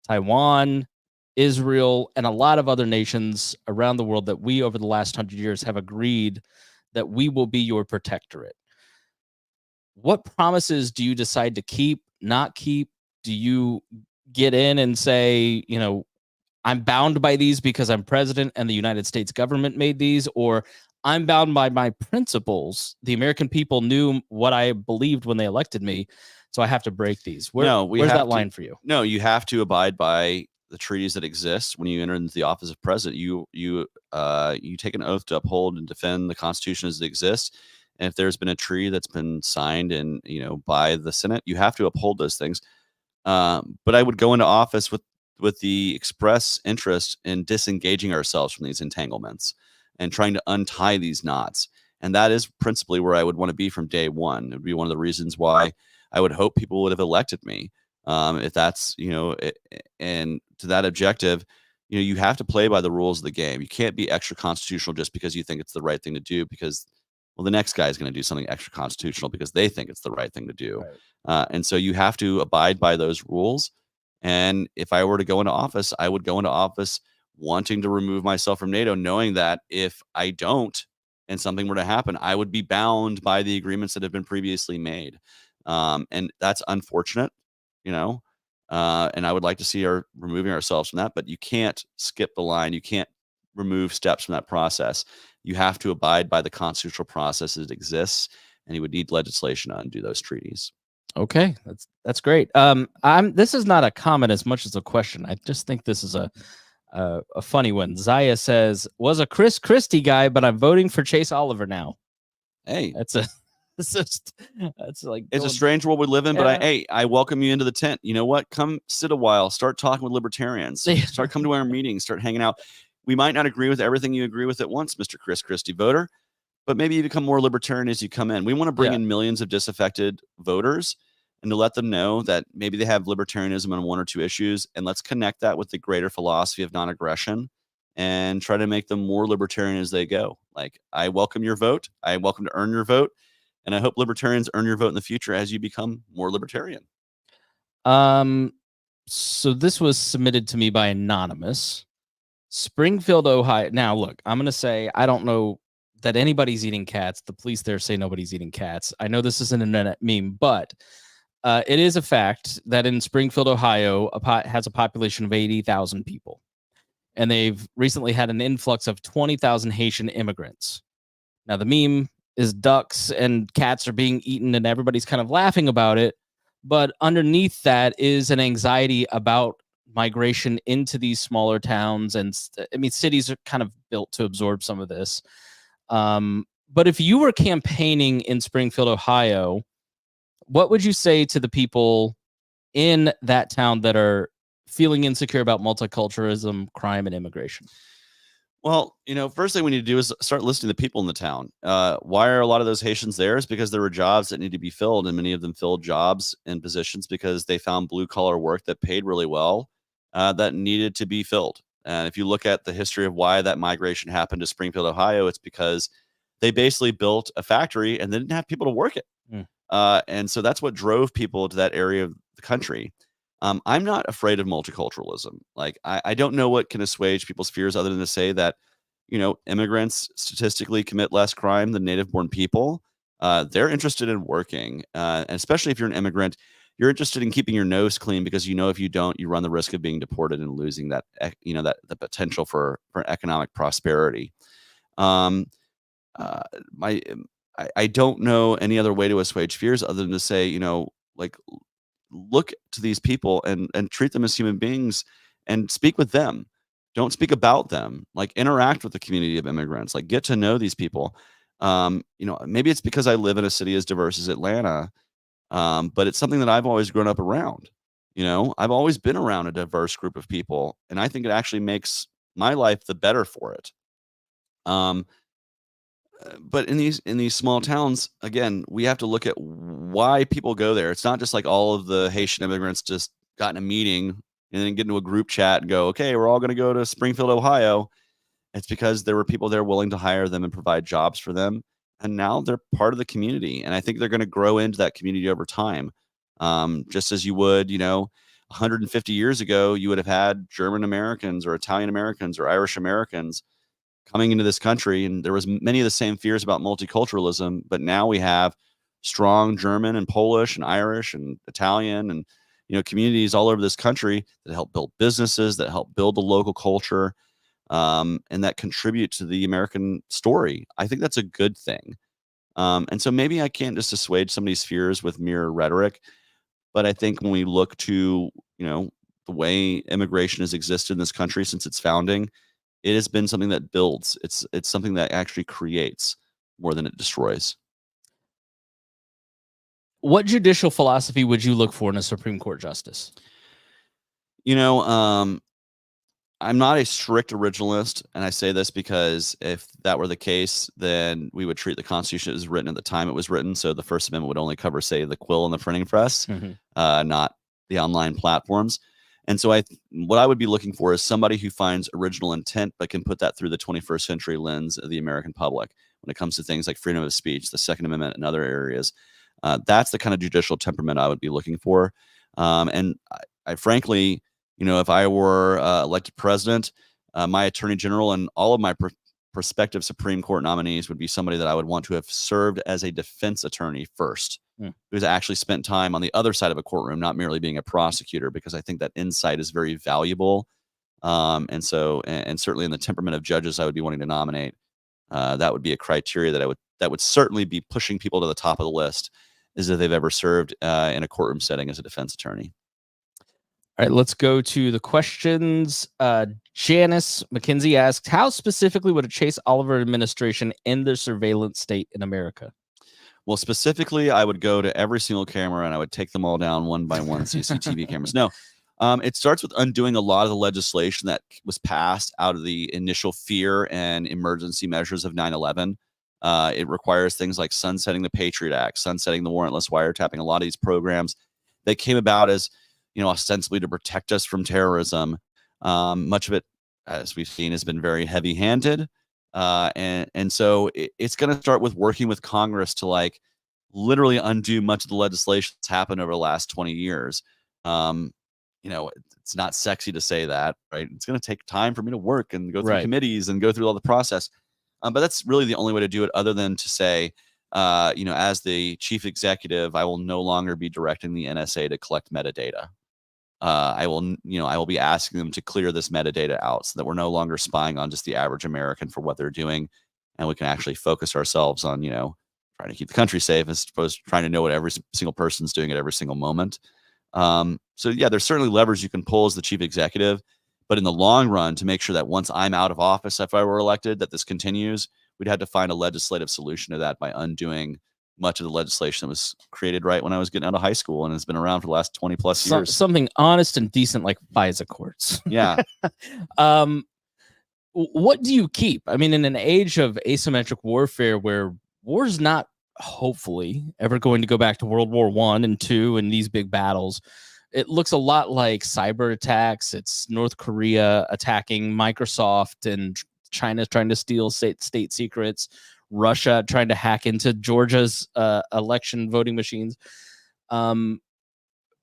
Taiwan, Israel, and a lot of other nations around the world that we, over the last 100 years, have agreed that we will be your protectorate. What promises do you decide to keep, not keep? Do you get in and say, I'm bound by these because I'm president and the United States government made these, or I'm bound by my principles? The American people knew what I believed when they elected me, so I have to break these. Where's that line for you? No, you have to abide by the treaties that exist. When you enter into the office of president, you take an oath to uphold and defend the Constitution as it exists. And if there's been a treaty that's been signed and by the Senate, you have to uphold those things. But I would go into office with the express interest in disengaging ourselves from these entanglements and trying to untie these knots. And that is principally where I would want to be from day one. It would be one of the reasons why I would hope people would have elected me. If that's, and to that objective, you have to play by the rules of the game. You can't be extra constitutional just because you think it's the right thing to do, because, well, the next guy is going to do something extra constitutional because they think it's the right thing to do. Right. And so you have to abide by those rules. And if I were to go into office, I would go into office wanting to remove myself from NATO, knowing that if I don't and something were to happen, I would be bound by the agreements that have been previously made. And that's unfortunate, and I would like to see our removing ourselves from that, but you can't skip the line. You can't remove steps from that process. You have to abide by the constitutional process that exists, and you would need legislation to undo those treaties. Okay, that's great. This is not a comment as much as a question. I just think this is a funny one. Zaya says, was a Chris Christie guy, but I'm voting for Chase Oliver now. Hey, it's like, it's a strange world we live in, but I welcome you into the tent. You know what? Come sit a while, start talking with libertarians, start coming to our meetings, start hanging out. We might not agree with everything you agree with at once, Mr. Chris Christie voter, but maybe you become more libertarian as you come in. We want to bring in millions of disaffected voters and to let them know that maybe they have libertarianism on one or two issues, and let's connect that with the greater philosophy of non-aggression and try to make them more libertarian as they go. Like, I welcome your vote. I welcome to earn your vote. And I hope libertarians earn your vote in the future as you become more libertarian. So this was submitted to me by Anonymous. Springfield, Ohio. Now, look, I'm going to say I don't know that anybody's eating cats. The police there say nobody's eating cats. I know this is an internet meme, but it is a fact that in Springfield, Ohio, has a population of 80,000 people. And they've recently had an influx of 20,000 Haitian immigrants. Now, the meme is ducks and cats are being eaten and everybody's kind of laughing about it. But underneath that is an anxiety about migration into these smaller towns. And I mean, cities are kind of built to absorb some of this. But if you were campaigning in Springfield, Ohio, what would you say to the people in that town that are feeling insecure about multiculturalism, crime, and immigration? Well, first thing we need to do is start listening to people in the town. Why are a lot of those Haitians there? Is because there were jobs that need to be filled, and many of them filled jobs and positions because they found blue collar work that paid really well. that needed to be filled. And if you look at the history of why that migration happened to Springfield, Ohio, it's because they basically built a factory and they didn't have people to work it. And so that's what drove people to that area of the country. I'm not afraid of multiculturalism. Like, I don't know what can assuage people's fears other than to say that, immigrants statistically commit less crime than native-born people. They're interested in working, and especially if you're an immigrant, you're interested in keeping your nose clean because if you don't, you run the risk of being deported and losing that, the potential for economic prosperity. I don't know any other way to assuage fears other than to say, like, look to these people and treat them as human beings and speak with them. Don't speak about them. Like, interact with the community of immigrants. Like, get to know these people. Maybe it's because I live in a city as diverse as Atlanta, but it's something that I've always grown up around. I've always been around a diverse group of people, and I think it actually makes my life the better for it. But in these small towns, again, we have to look at why people go there. It's not just like all of the Haitian immigrants just got in a meeting and then get into a group chat and go, okay, we're all going to go to Springfield, Ohio. It's because there were people there willing to hire them and provide jobs for them. And now they're part of the community. And I think they're going to grow into that community over time. Just as you would, 150 years ago, you would have had German Americans or Italian Americans or Irish Americans coming into this country, and there was many of the same fears about multiculturalism, but now we have strong German and Polish and Irish and Italian and communities all over this country that help build businesses, that help build the local culture, and that contribute to the American story. I think that's a good thing. And so maybe I can't just assuage somebody's fears with mere rhetoric, but I think when we look to the way immigration has existed in this country since its founding, it has been something that builds. It's something that actually creates more than it destroys. What judicial philosophy would you look for in a Supreme Court justice? I'm not a strict originalist, and I say this because if that were the case, then we would treat the Constitution as written at the time it was written. So the First Amendment would only cover, say, the quill and the printing press, not the online platforms. And so what I would be looking for is somebody who finds original intent, but can put that through the 21st century lens of the American public when it comes to things like freedom of speech, the Second Amendment, and other areas. That's the kind of judicial temperament I would be looking for. And I frankly, if I were elected president, my attorney general and all of my prospective Supreme Court nominees would be somebody that I would want to have served as a defense attorney first, who's actually spent time on the other side of a courtroom, not merely being a prosecutor, because I think that insight is very valuable. And certainly in the temperament of judges I would be wanting to nominate, that would be a criteria that would certainly be pushing people to the top of the list, is if they've ever served in a courtroom setting as a defense attorney. All right, let's go to the questions. Janice McKenzie asks, how specifically would a Chase Oliver administration end the surveillance state in America? Well, specifically, I would go to every single camera and I would take them all down one by one, CCTV cameras. No, it starts with undoing a lot of the legislation that was passed out of the initial fear and emergency measures of 9/11. It requires things like sunsetting the Patriot Act, sunsetting the warrantless wiretapping. A lot of these programs, they came about as, ostensibly to protect us from terrorism. Much of it, as we've seen, has been very heavy-handed. And so it's going to start with working with Congress to literally undo much of the legislation that's happened over the last 20 years. It's not sexy to say that, right? It's going to take time for me to work and go through committees and go through all the process. But that's really the only way to do it, other than to say, as the chief executive, I will no longer be directing the NSA to collect metadata. I will be asking them to clear this metadata out so that we're no longer spying on just the average American for what they're doing, and we can actually focus ourselves on, trying to keep the country safe as opposed to trying to know what every single person's doing at every single moment. So yeah, there's certainly levers you can pull as the chief executive, but in the long run, to make sure that once I'm out of office, if I were elected, that this continues, we'd have to find a legislative solution to that by undoing much of the legislation that was created right when I was getting out of high school and has been around for the last 20 plus years. Something honest and decent like FISA courts. Yeah. What do you keep? I mean, in an age of asymmetric warfare where war's not hopefully ever going to go back to World War I and II and these big battles, it looks a lot like cyber attacks. It's North Korea attacking Microsoft, and China's trying to steal state secrets. Russia trying to hack into Georgia's election voting machines.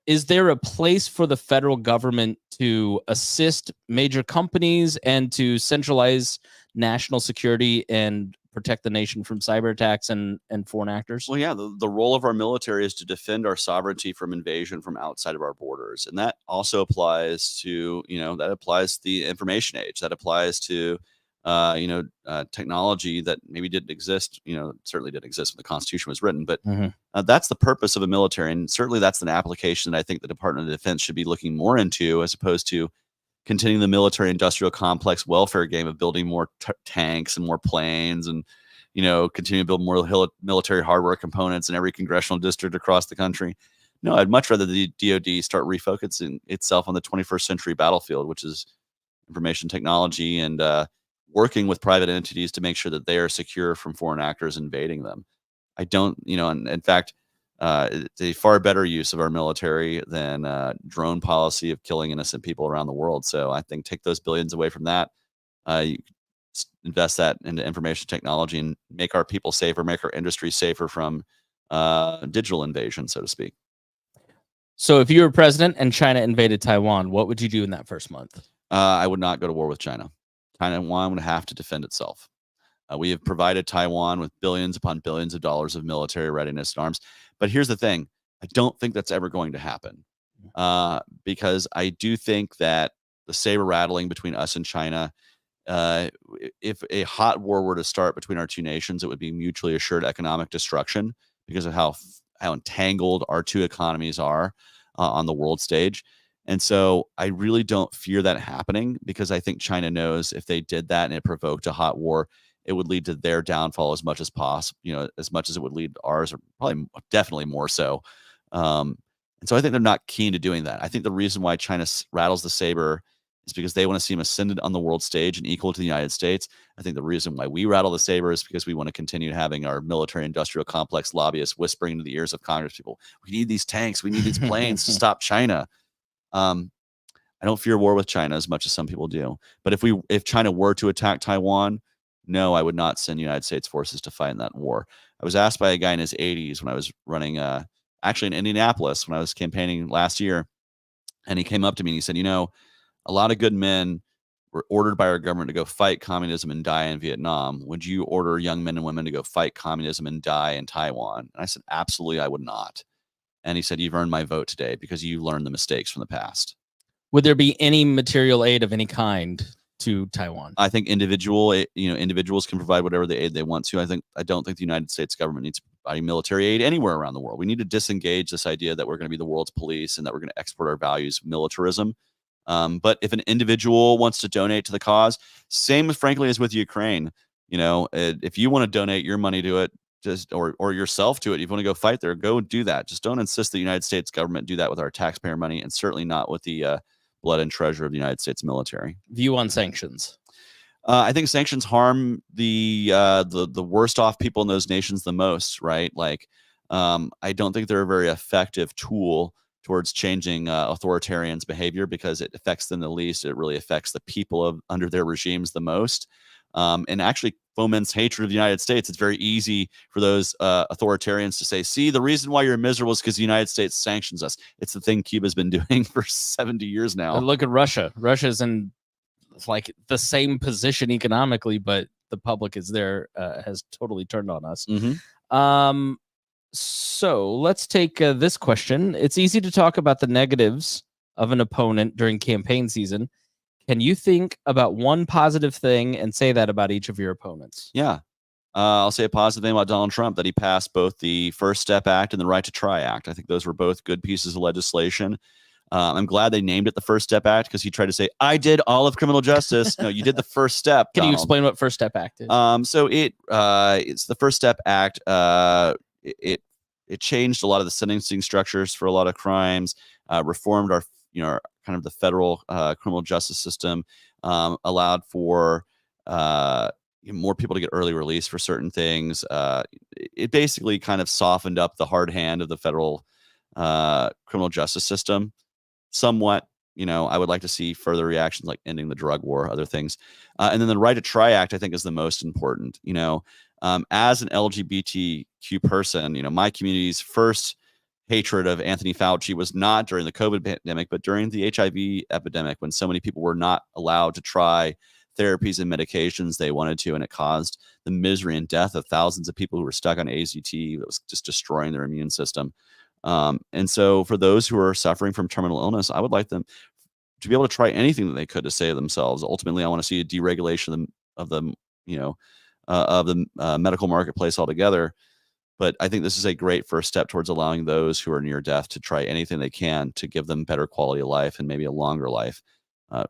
Is there a place for the federal government to assist major companies and to centralize national security and protect the nation from cyber attacks and foreign actors? Well, yeah, the role of our military is to defend our sovereignty from invasion from outside of our borders. And that also applies to, that applies to the information age. That applies to, technology that maybe didn't exist, certainly didn't exist when the Constitution was written. But that's the purpose of a military. And certainly that's an application that I think the Department of Defense should be looking more into, as opposed to continuing the military industrial complex welfare game of building more tanks and more planes and, continue to build more military hardware components in every congressional district across the country. No, I'd much rather the DoD start refocusing itself on the 21st century battlefield, which is information technology, and working with private entities to make sure that they are secure from foreign actors invading them. I don't, and in fact, it's a far better use of our military than drone policy of killing innocent people around the world. So I think take those billions away from that. You invest that into information technology and make our people safer, make our industry safer from digital invasion, so to speak. So if you were president and China invaded Taiwan, what would you do in that first month? I would not go to war with China. Taiwan would have to defend itself. We have provided Taiwan with billions upon billions of dollars of military readiness and arms. But here's the thing. I don't think that's ever going to happen, because I do think that the saber rattling between us and China, if a hot war were to start between our two nations, it would be mutually assured economic destruction because of how entangled our two economies are on the world stage. And so I really don't fear that happening, because I think China knows if they did that and it provoked a hot war, it would lead to their downfall as much as possible, as much as it would lead to ours, or probably definitely more so. And so I think they're not keen to doing that. I think the reason why China rattles the saber is because they want to seem ascendant on the world stage and equal to the United States. I think the reason why we rattle the saber is because we want to continue having our military industrial complex lobbyists whispering into the ears of Congress people, we need these tanks, we need these planes to stop China. I don't fear war with China as much as some people do. But if China were to attack Taiwan, no, I would not send United States forces to fight in that war. I was asked by a guy in his 80s when I was running, actually in Indianapolis when I was campaigning last year, and he came up to me and he said, a lot of good men were ordered by our government to go fight communism and die in Vietnam. Would you order young men and women to go fight communism and die in Taiwan? And I said, absolutely, I would not. And he said, you've earned my vote today because you learned the mistakes from the past. Would there be any material aid of any kind to Taiwan? I think individuals can provide whatever the aid they want to. I don't think the United States government needs to provide military aid anywhere around the world. We need to disengage this idea that we're going to be the world's police and that we're going to export our values, militarism. But if an individual wants to donate to the cause, same frankly as with Ukraine, if you want to donate your money to it, or yourself to it, if you want to go fight there, go do that. Just don't insist the United States government do that with our taxpayer money, and certainly not with the blood and treasure of the United States military. View on sanctions. I think sanctions harm the worst off people in those nations the most, right? I don't think they're a very effective tool towards changing authoritarians' behavior, because it affects them the least. It really affects the people under their regimes the most, and actually foments hatred of the United States. It's very easy for those authoritarians to say, see, the reason why you're miserable is because the United States sanctions us. It's the thing Cuba's been doing for 70 years now. And look at Russia. Russia's in the same position economically, but the public is there, has totally turned on us. Mm-hmm. So let's take this question. It's easy to talk about the negatives of an opponent during campaign season. Can you think about one positive thing and say that about each of your opponents? Yeah. I'll say a positive thing about Donald Trump, that he passed both the First Step Act and the Right to Try Act. I think those were both good pieces of legislation. I'm glad they named it the First Step Act, because he tried to say, I did all of criminal justice. No, you did the first step. Can Donald. you explain what First Step Act is? So it's the First Step Act. It changed a lot of the sentencing structures for a lot of crimes, reformed our kind of the federal criminal justice system, allowed for more people to get early release for certain things. It basically kind of softened up the hard hand of the federal criminal justice system. somewhat. I would like to see further reactions like ending the drug war, other things. And then the Right to Try Act, I think, is the most important. As an LGBTQ person, my community's first hatred of Anthony Fauci was not during the COVID pandemic, but during the HIV epidemic, when so many people were not allowed to try therapies and medications they wanted to, and it caused the misery and death of thousands of people who were stuck on AZT that was just destroying their immune system. And so for those who are suffering from terminal illness, I would like them to be able to try anything that they could to save themselves. Ultimately, I want to see a deregulation of the medical marketplace altogether. But I think this is a great first step towards allowing those who are near death to try anything they can to give them better quality of life and maybe a longer life.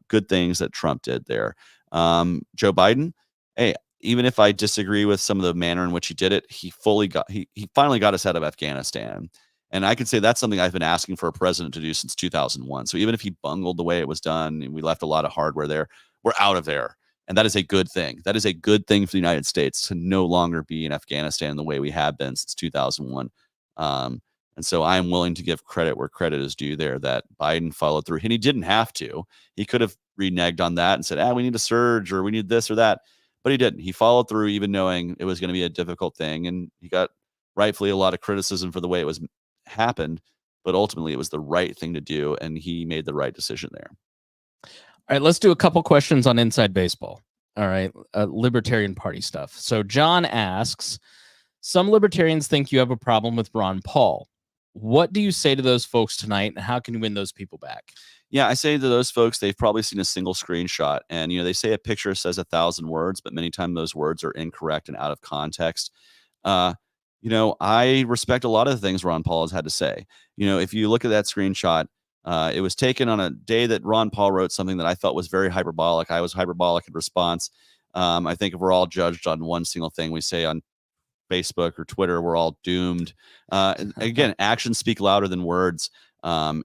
Good things that Trump did there. Joe Biden, hey, even if I disagree with some of the manner in which he did it, he finally got us out of Afghanistan. And I could say that's something I've been asking for a president to do since 2001. So even if he bungled the way it was done and we left a lot of hardware there, we're out of there. And that is a good thing. That is a good thing for the United States to no longer be in Afghanistan the way we have been since 2001. And so I am willing to give credit where credit is due there, that Biden followed through. And he didn't have to. He could have reneged on that and said, we need a surge or we need this or that. But he didn't. He followed through even knowing it was going to be a difficult thing. And he got rightfully a lot of criticism for the way it was happened. But ultimately, it was the right thing to do. And he made the right decision there. All right, let's do a couple questions on Inside Baseball. All right, Libertarian Party stuff. So John asks, some libertarians think you have a problem with Ron Paul. What do you say to those folks tonight, and how can you win those people back? Yeah, I say to those folks, they've probably seen a single screenshot. And, they say a picture says 1,000 words, but many times those words are incorrect and out of context. I respect a lot of the things Ron Paul has had to say. If you look at that screenshot, it was taken on a day that Ron Paul wrote something that I felt was very hyperbolic. I was hyperbolic in response. I think if we're all judged on one single thing we say on Facebook or Twitter, we're all doomed. Again, actions speak louder than words. And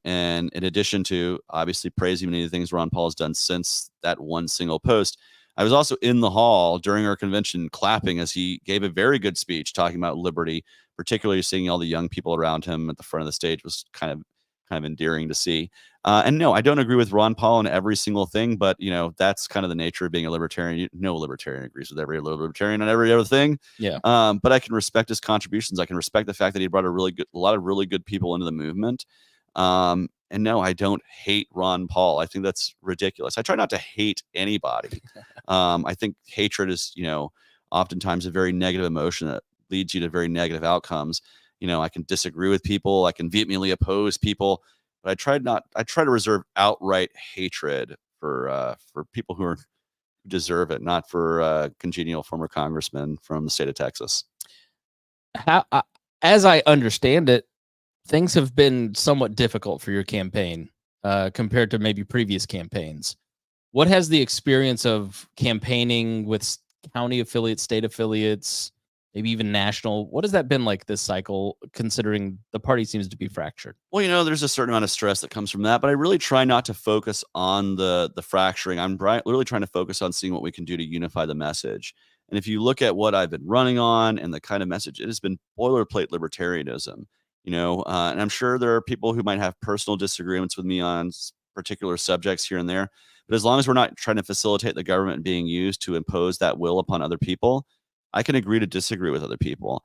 in addition to obviously praising many of the things Ron Paul has done since that one single post, I was also in the hall during our convention clapping as he gave a very good speech talking about liberty, particularly seeing all the young people around him at the front of the stage was kind of endearing to see. And no, I don't agree with Ron Paul on every single thing, but that's kind of the nature of being a libertarian. No libertarian agrees with every libertarian on every other thing. Yeah. But I can respect his contributions. I can respect the fact that he brought a lot of really good people into the movement. And no, I don't hate Ron Paul. I think that's ridiculous. I try not to hate anybody. I think hatred is, oftentimes a very negative emotion that leads you to very negative outcomes. I can disagree with people. I can vehemently oppose people, but I try to reserve outright hatred for people who deserve it, not for congenial former congressmen from the state of Texas. As I understand it, things have been somewhat difficult for your campaign compared to maybe previous campaigns. What has the experience of campaigning with county affiliates, state affiliates, maybe even national, what has that been like this cycle, considering the party seems to be fractured? Well, there's a certain amount of stress that comes from that, but I really try not to focus on the fracturing. I'm literally trying to focus on seeing what we can do to unify the message. And if you look at what I've been running on and the kind of message, it has been boilerplate libertarianism. And I'm sure there are people who might have personal disagreements with me on particular subjects here and there. But as long as we're not trying to facilitate the government being used to impose that will upon other people, I can agree to disagree with other people.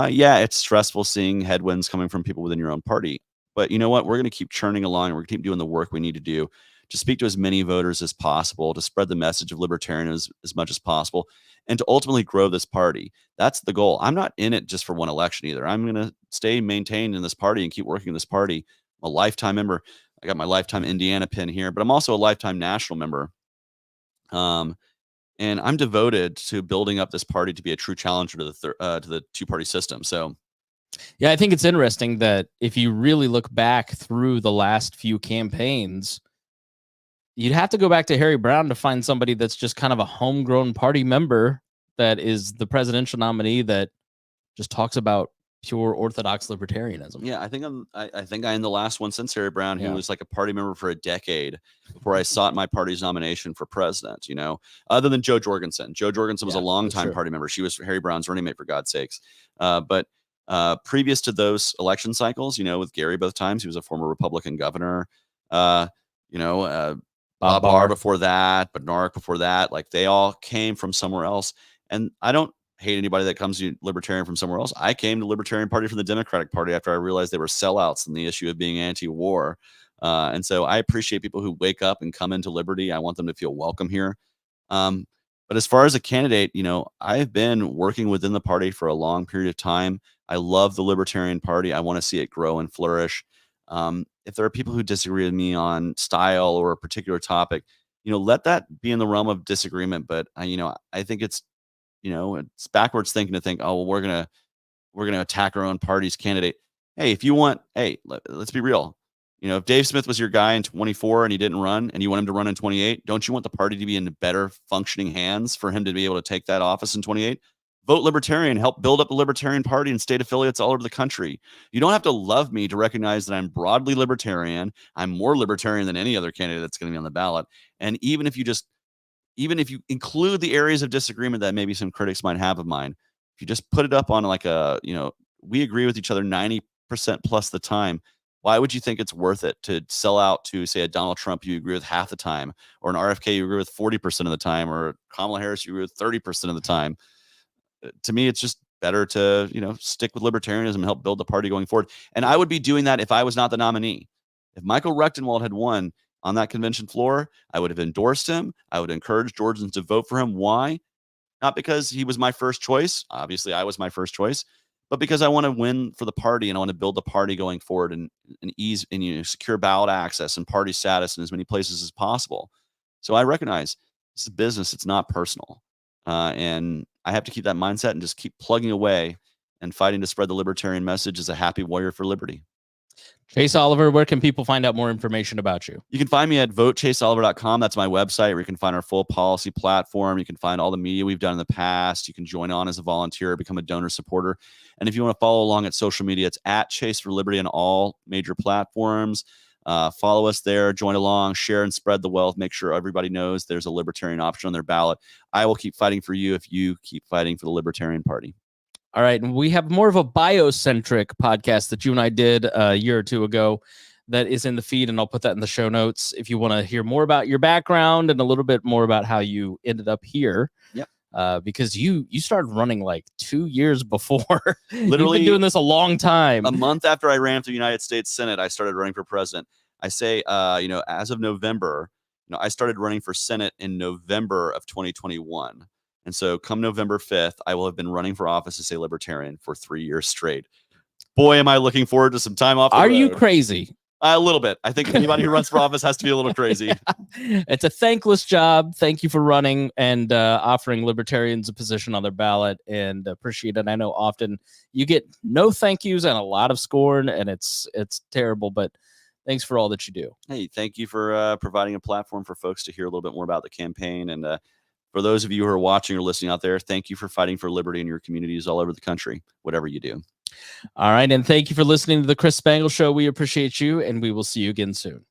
Yeah, it's stressful seeing headwinds coming from people within your own party. But you know what? We're going to keep churning along. And we're going to keep doing the work we need to do to speak to as many voters as possible, to spread the message of libertarianism as much as possible, and to ultimately grow this party. That's the goal. I'm not in it just for one election either. I'm going to stay maintained in this party and keep working in this party. I'm a lifetime member. I got my lifetime Indiana pin here, but I'm also a lifetime national member. And I'm devoted to building up this party to be a true challenger to the two-party system. So, yeah, I think it's interesting that if you really look back through the last few campaigns, you'd have to go back to Harry Brown to find somebody that's just kind of a homegrown party member that is the presidential nominee that just talks about pure orthodox libertarianism. Yeah, I think I am the last one since Harry Brown who was like a party member for a decade before I sought my party's nomination for president, other than Jo Jorgensen. Jo Jorgensen was a longtime party member. She was Harry Brown's running mate, for God's sakes. But previous to those election cycles, with Gary both times, he was a former Republican governor. Bob Barr before that, Bernard before that. Like, they all came from somewhere else. And I don't hate anybody that comes to Libertarian from somewhere else. I came to Libertarian Party from the Democratic Party after I realized they were sellouts in the issue of being anti-war. And so I appreciate people who wake up and come into Liberty. I want them to feel welcome here. But as far as a candidate, I've been working within the party for a long period of time. I love the Libertarian Party. I want to see it grow and flourish. If there are people who disagree with me on style or a particular topic, let that be in the realm of disagreement. But I think it's backwards thinking to think, oh, well, we're gonna attack our own party's candidate. Hey, if you want, let's be real. If Dave Smith was your guy in 24 and he didn't run, and you want him to run in 28, don't you want the party to be in better functioning hands for him to be able to take that office in 28? Vote Libertarian, help build up the Libertarian Party and state affiliates all over the country. You don't have to love me to recognize that I'm broadly Libertarian. I'm more Libertarian than any other candidate that's going to be on the ballot. And even if you include the areas of disagreement that maybe some critics might have of mine, if you just put it up on like we agree with each other 90% plus the time, why would you think it's worth it to sell out to, say, a Donald Trump you agree with half the time, or an RFK you agree with 40% of the time, or Kamala Harris you agree with 30% of the time? To me, it's just better to, stick with libertarianism and help build the party going forward. And I would be doing that if I was not the nominee. If Michael Rechtenwald had won on that convention floor, I would have endorsed him. I would encourage Georgians to vote for him. Why? Not because he was my first choice. Obviously, I was my first choice. But because I want to win for the party, and I want to build the party going forward and ease and secure ballot access and party status in as many places as possible. So I recognize this is business; it's not personal, and I have to keep that mindset and just keep plugging away and fighting to spread the libertarian message as a happy warrior for liberty. Chase Oliver, where can people find out more information about you? You can find me at votechaseoliver.com. That's my website where you can find our full policy platform. You can find all the media we've done in the past. You can join on as a volunteer, become a donor supporter. And if you want to follow along at social media, it's at Chase for Liberty on all major platforms. Follow us there, join along, share and spread the wealth. Make sure everybody knows there's a libertarian option on their ballot. I will keep fighting for you if you keep fighting for the Libertarian Party. All right. And we have more of a biocentric podcast that you and I did a year or two ago that is in the feed, and I'll put that in the show notes if you want to hear more about your background and a little bit more about how you ended up here. Yep. Because you started running like 2 years before. Literally, you've been doing this a long time. A month after I ran for the United States Senate, I started running for president. I say, as of November, I started running for Senate in November of 2021. And so come November 5th, I will have been running for office as a libertarian for 3 years straight. Boy, am I looking forward to some time off the road. Are you crazy? A little bit. I think anybody who runs for office has to be a little crazy. It's a thankless job. Thank you for running and offering libertarians a position on their ballot, and appreciate it. I know often you get no thank yous and a lot of scorn, and it's terrible, but thanks for all that you do. Hey, thank you for providing a platform for folks to hear a little bit more about the campaign. And for those of you who are watching or listening out there, thank you for fighting for liberty in your communities all over the country, whatever you do. All right. And thank you for listening to the Chris Spangle Show. We appreciate you, and we will see you again soon.